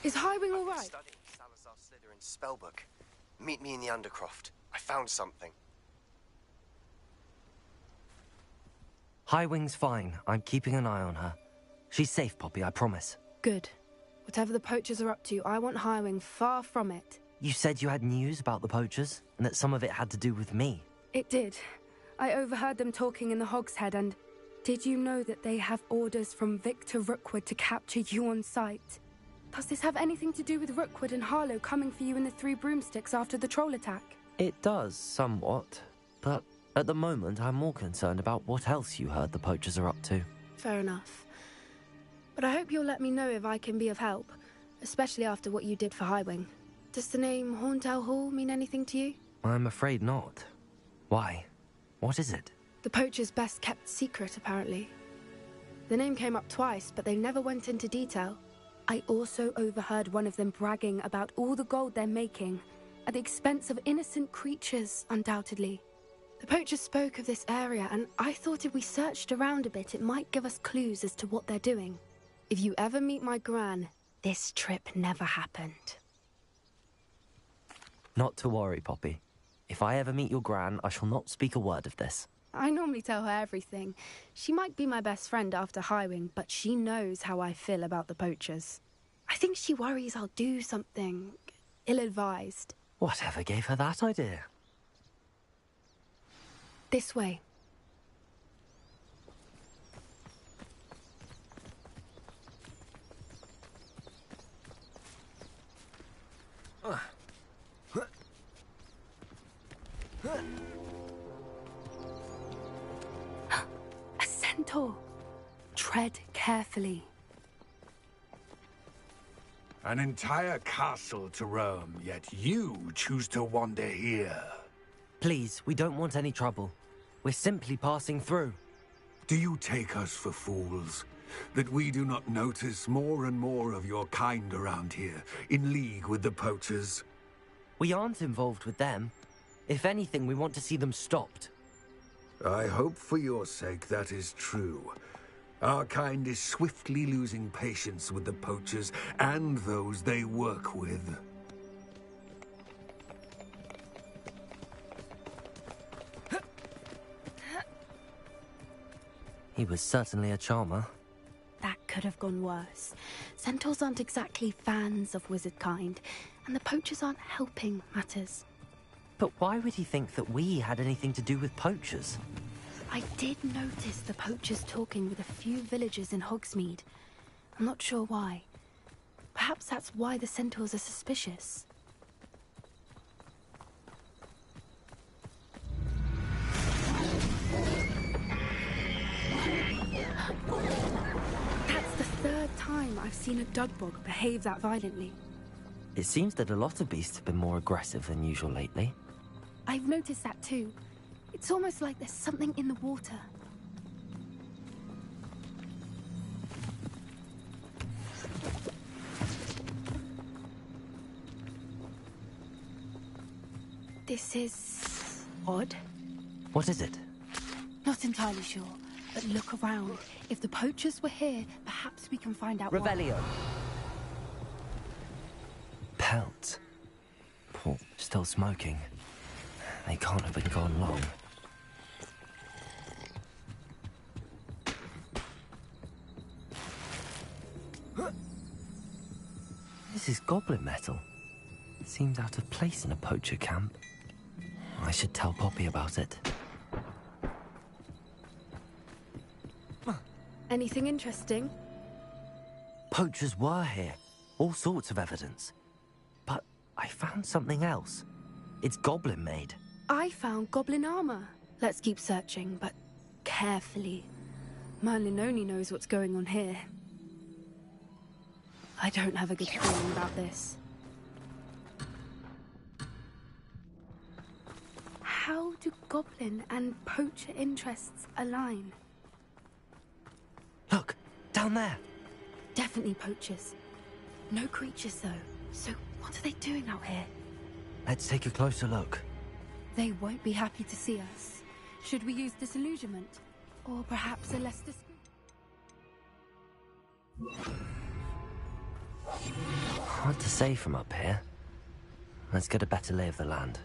Is Highwing all right? Studying Salazar Slytherin's spellbook. Meet me in the Undercroft. I found something. Highwing's fine. I'm keeping an eye on her. She's safe, Poppy, I promise. Good. Whatever the poachers are up to, I want Highwing far from it. You said you had news about the poachers, and that some of it had to do with me. It did. I overheard them talking in the Hogshead, and did you know that they have orders from Victor Rookwood to capture you on sight? Does this have anything to do with Rookwood and Harlow coming for you in the Three Broomsticks after the troll attack? It does, somewhat. But at the moment, I'm more concerned about what else you heard the poachers are up to. Fair enough. But I hope you'll let me know if I can be of help, especially after what you did for Highwing. Does the name Horndale Hall mean anything to you? I'm afraid not. Why? What is it? The poachers' best kept secret, apparently. The name came up twice, but they never went into detail. I also overheard one of them bragging about all the gold they're making, at the expense of innocent creatures, undoubtedly. The poachers spoke of this area, and I thought if we searched around a bit, it might give us clues as to what they're doing. If you ever meet my gran, this trip never happened. Not to worry, Poppy. If I ever meet your gran, I shall not speak a word of this. I normally tell her everything. She might be my best friend after Highwing, but she knows how I feel about the poachers. I think she worries I'll do something ill-advised. Whatever gave her that idea? This way. A centaur. Tread carefully. An entire castle to roam, yet you choose to wander here. Please, we don't want any trouble. We're simply passing through. Do you take us for fools? That we do not notice more and more of your kind around here, in league with the poachers? We aren't involved with them. If anything, we want to see them stopped. I hope for your sake that is true. Our kind is swiftly losing patience with the poachers and those they work with. He was certainly a charmer. That could have gone worse. Centaurs aren't exactly fans of wizard kind, and the poachers aren't helping matters. But why would he think that we had anything to do with poachers? I did notice the poachers talking with a few villagers in Hogsmeade. I'm not sure why. Perhaps that's why the centaurs are suspicious. That's the third time I've seen a Dugbog behave that violently. It seems that a lot of beasts have been more aggressive than usual lately. I've noticed that too. It's almost like there's something in the water. This is odd. What is it? Not entirely sure, but look around. If the poachers were here, perhaps we can find out Revelio. why. Pelt. Paul, still smoking. They can't have been gone long. This is goblin metal. Seems out of place in a poacher camp. I should tell Poppy about it. Anything interesting? Poachers were here. All sorts of evidence. But I found something else. It's goblin made. I found goblin armor. Let's keep searching, but carefully. Merlin only knows what's going on here. I don't have a good feeling about this. How do goblin and poacher interests align? Look, down there. Definitely poachers. No creatures, though. So what are they doing out here? Let's take a closer look. They won't be happy to see us. Should we use disillusionment? Or perhaps a less Hard to say from up here. Let's get a better lay of the land.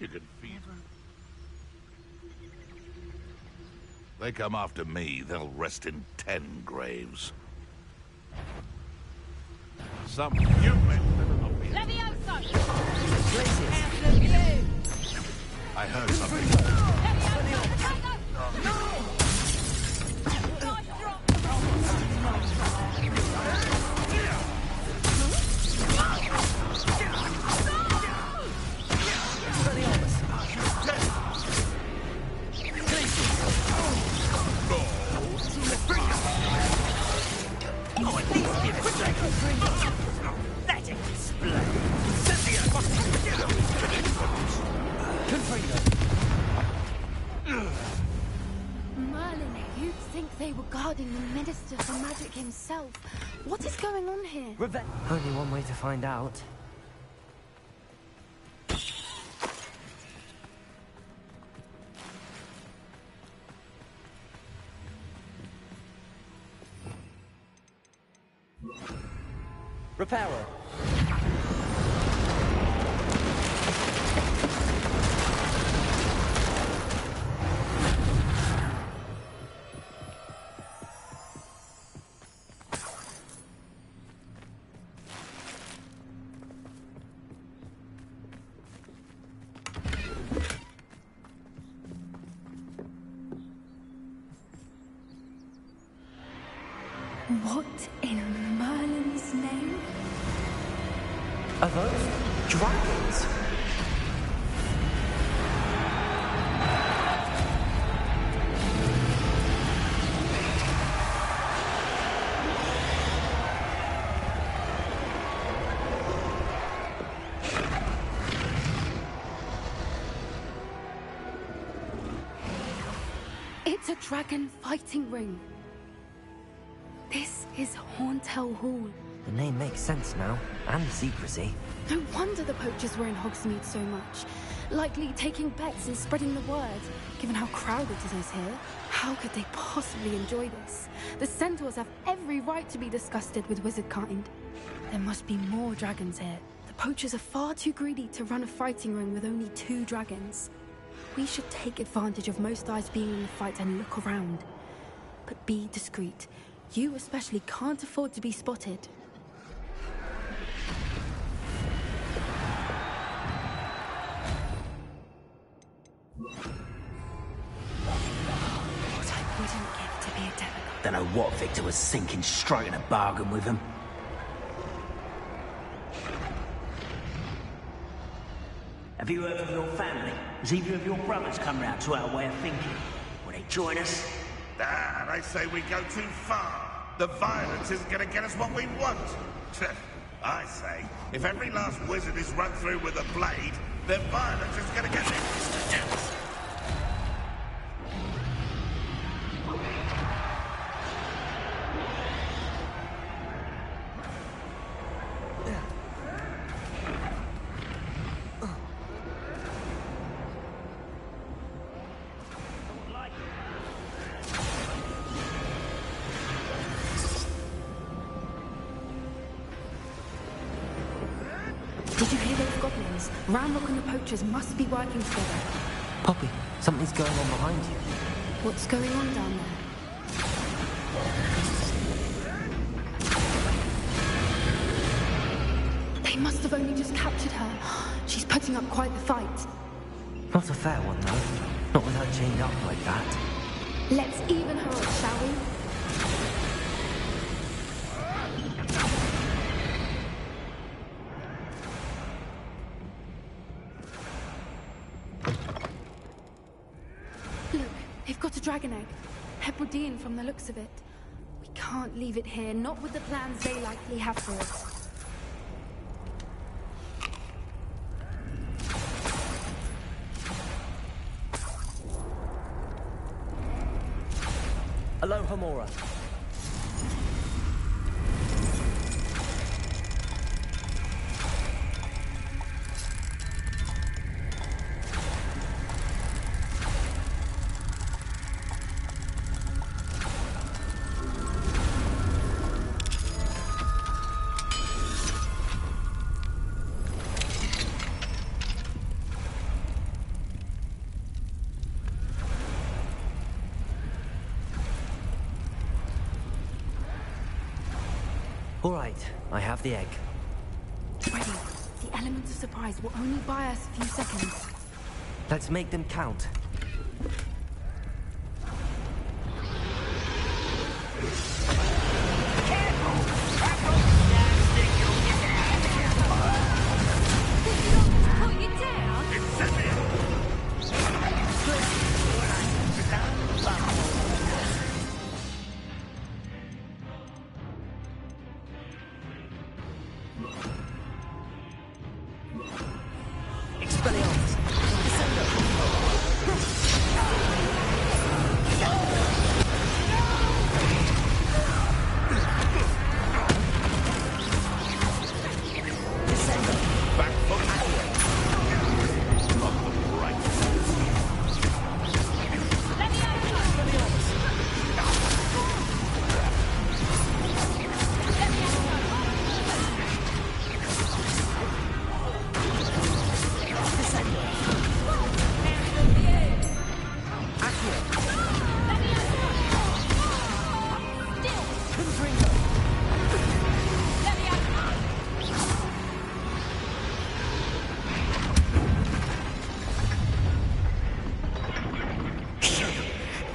You can feel it. They come after me, they'll rest in 10 graves. Some human better not be. Levioso! I heard something. Merlin, you'd think they were guarding the Minister for Magic himself. What is going on here? Only one way to find out. Reparo. What in Merlin's name? Are those dragons? It's a dragon fighting ring. This is Hauntel Hall. The name makes sense now, and the secrecy. No wonder the poachers were in Hogsmeade so much. Likely taking bets and spreading the word, given how crowded it is here. How could they possibly enjoy this? The centaurs have every right to be disgusted with wizard kind. There must be more dragons here. The poachers are far too greedy to run a fighting ring with only 2 dragons. We should take advantage of most eyes being in the fight and look around. But be discreet. You especially can't afford to be spotted. What I wouldn't give to be a demigod. Don't know what Victor was thinking, striking a bargain with him. Have you heard from your family? Has either of your brothers come round to our way of thinking? Will they join us? Ah, they say we go too far. The violence isn't going to get us what we want. I say, if every last wizard is run through with a blade, then violence is going to get them. Did you hear those goblins? Ranrock and the poachers must be working together. Poppy, something's going on behind you. What's going on down there? They must have only just captured her. She's putting up quite the fight. Not a fair one, though. Not with her chained up like that. Let's even her up, shall we? Look, they've got a dragon egg. Hebridean from the looks of it. We can't leave it here, not with the plans they likely have for it. Aloha Mora. All right, I have the egg. Ready. The element of surprise will only buy us a few seconds. Let's make them count.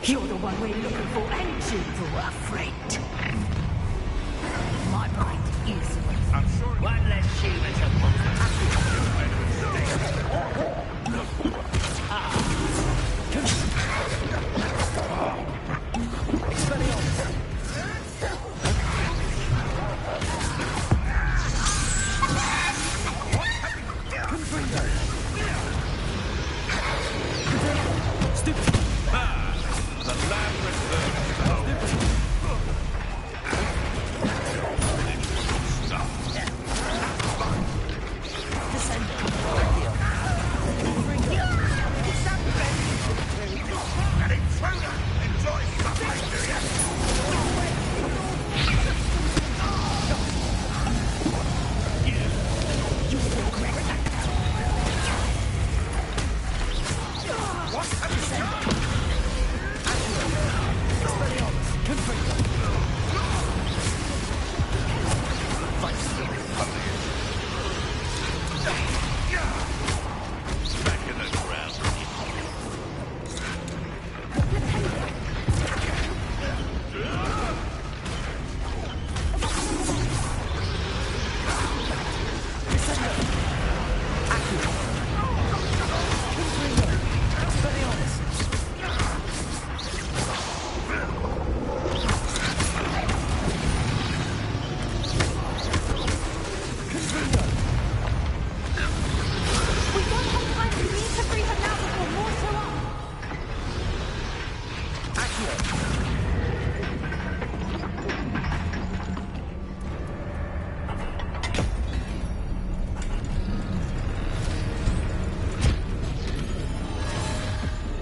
You're the one we're looking for, ain't you, poor freight? My mind is... I'm sure one less human to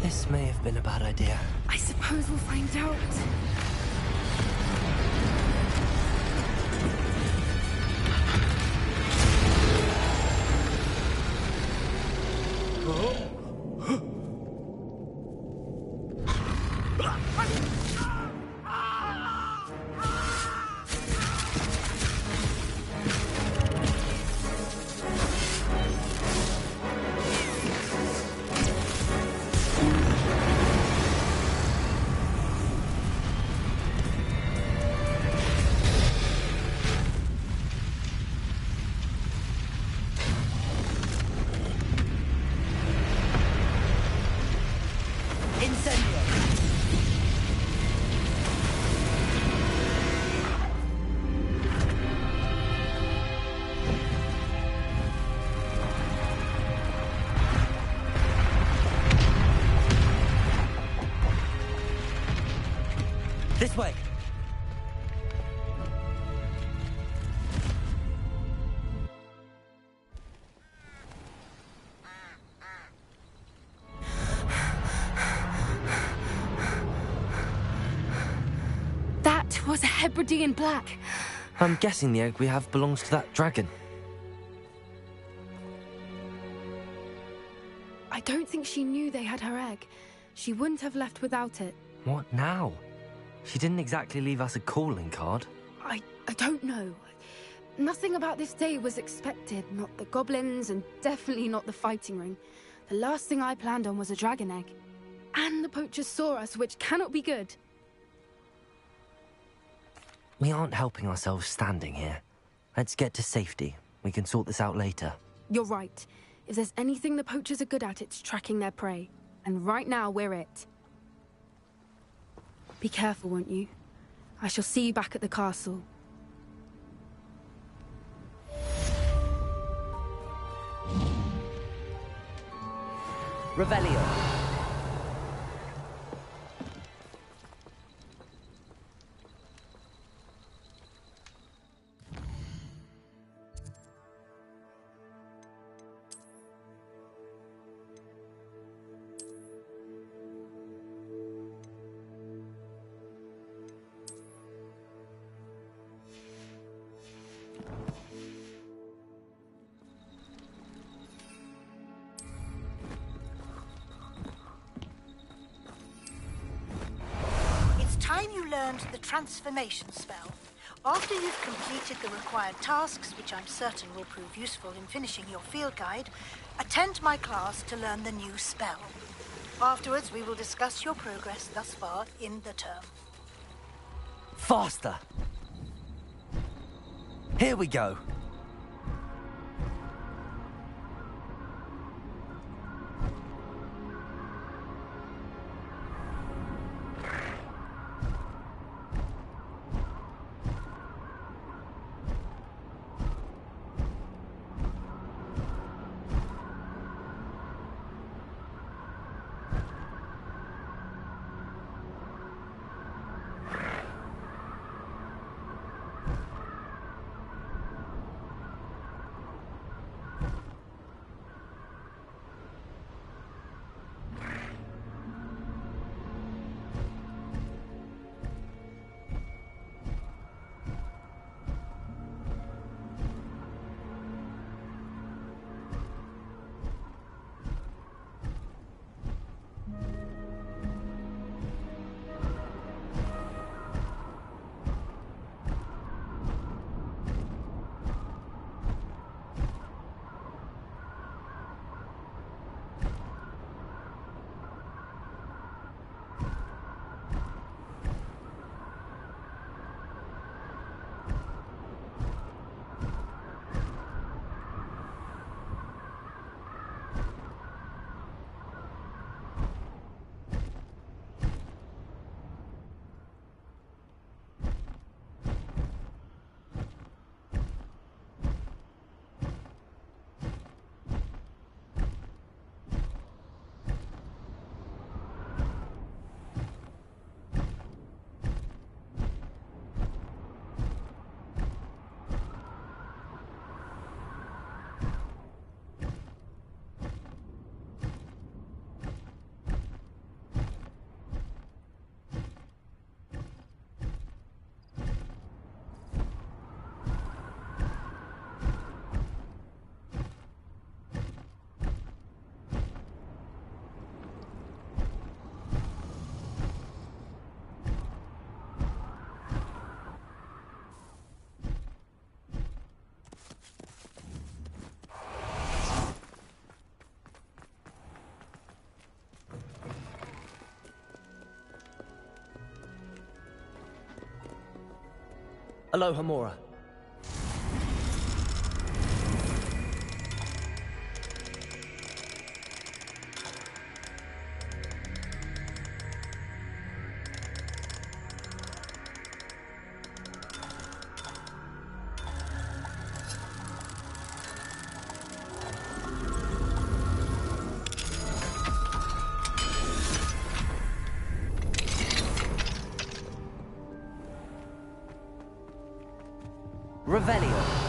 This may have been a bad idea. I suppose we'll find out. This way! That was a Hebridean black. I'm guessing the egg we have belongs to that dragon. I don't think she knew they had her egg. She wouldn't have left without it. What now? She didn't exactly leave us a calling card. I don't know. Nothing about this day was expected. Not the goblins, and definitely not the fighting ring. The last thing I planned on was a dragon egg. And the poachers saw us, which cannot be good. We aren't helping ourselves standing here. Let's get to safety. We can sort this out later. You're right. If there's anything the poachers are good at, it's tracking their prey. And right now, we're it. Be careful, won't you? I shall see you back at the castle. Revelio. Time you learned the transformation spell. After you've completed the required tasks, which I'm certain will prove useful in finishing your field guide, attend my class to learn the new spell. Afterwards, we will discuss your progress thus far in the term. Faster! Here we go. Aloha, Mora. Revelio.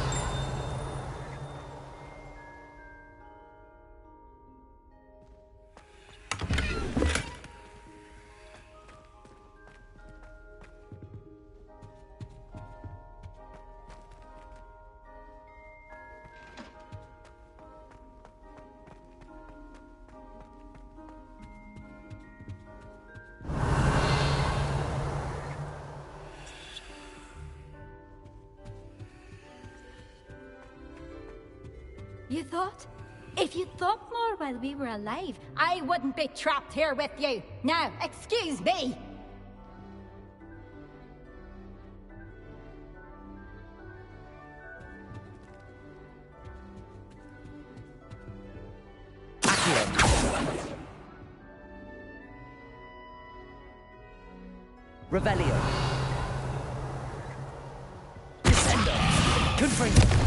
You thought? If you'd thought more while we were alive, I wouldn't be trapped here with you. Now, excuse me. Revelio. Descendo. Confringo.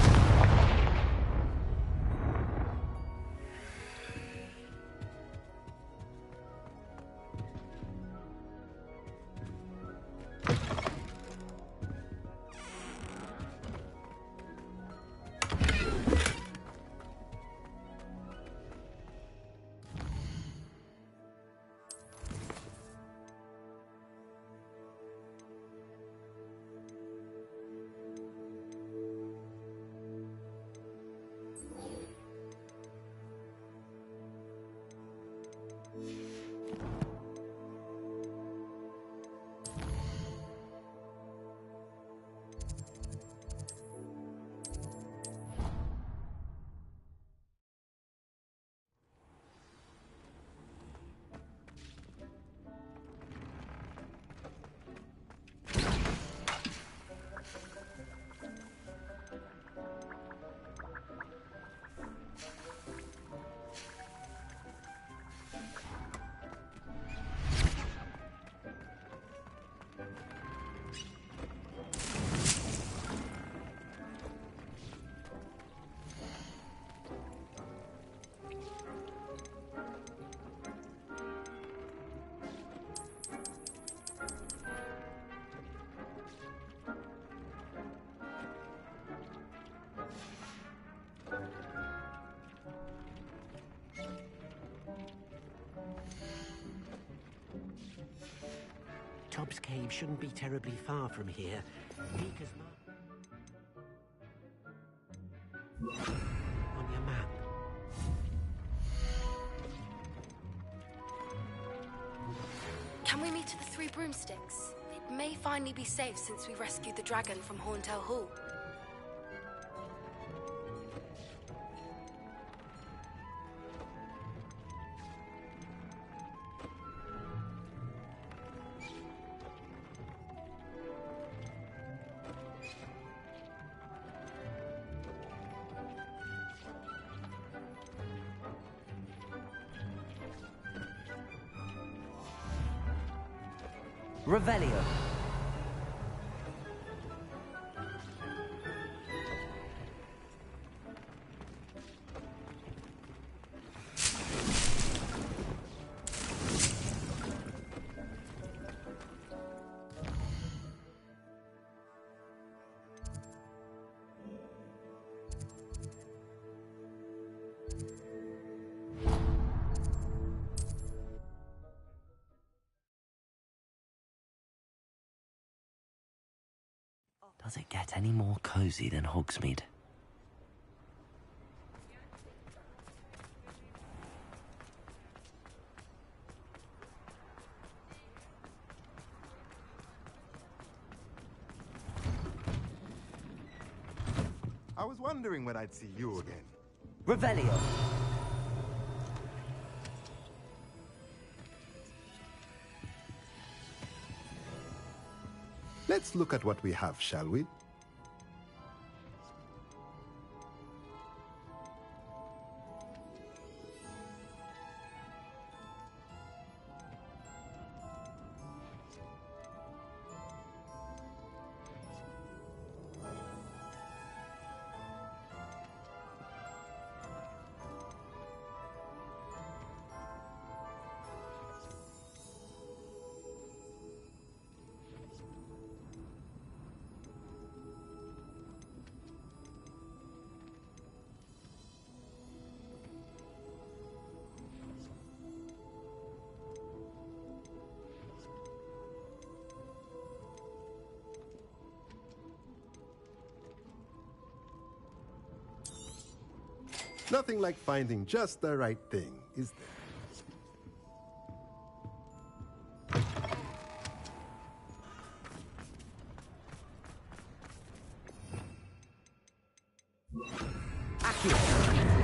Tobbs Cave shouldn't be terribly far from here. Beaker's on your map. Can we meet at the Three Broomsticks? It may finally be safe since we rescued the dragon from Horntail Hall. Revelio. Does it get any more cozy than Hogsmeade? I was wondering when I'd see you again. Revelio. Let's look at what we have, shall we? Nothing like finding just the right thing, is there? Accio.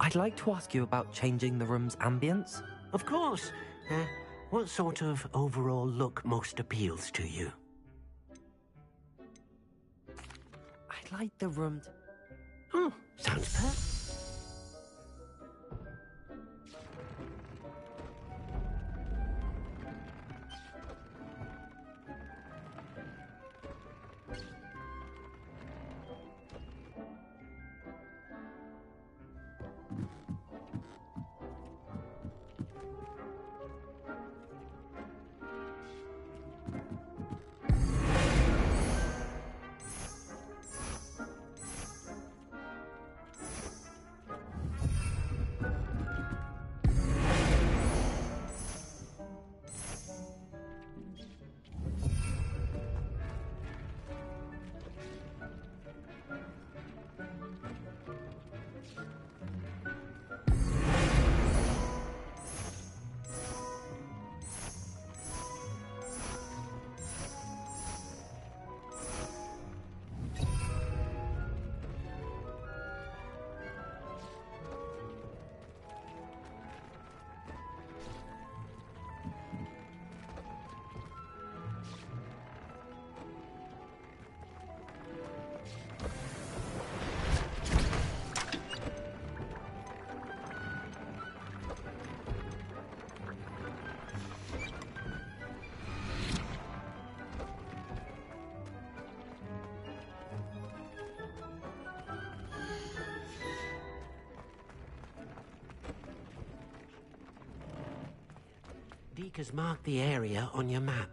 I'd like to ask you about changing the room's ambience. Of course. What sort of overall look most appeals to you? I'd like the room to... Oh, sounds perfect. Deek has marked the area on your map.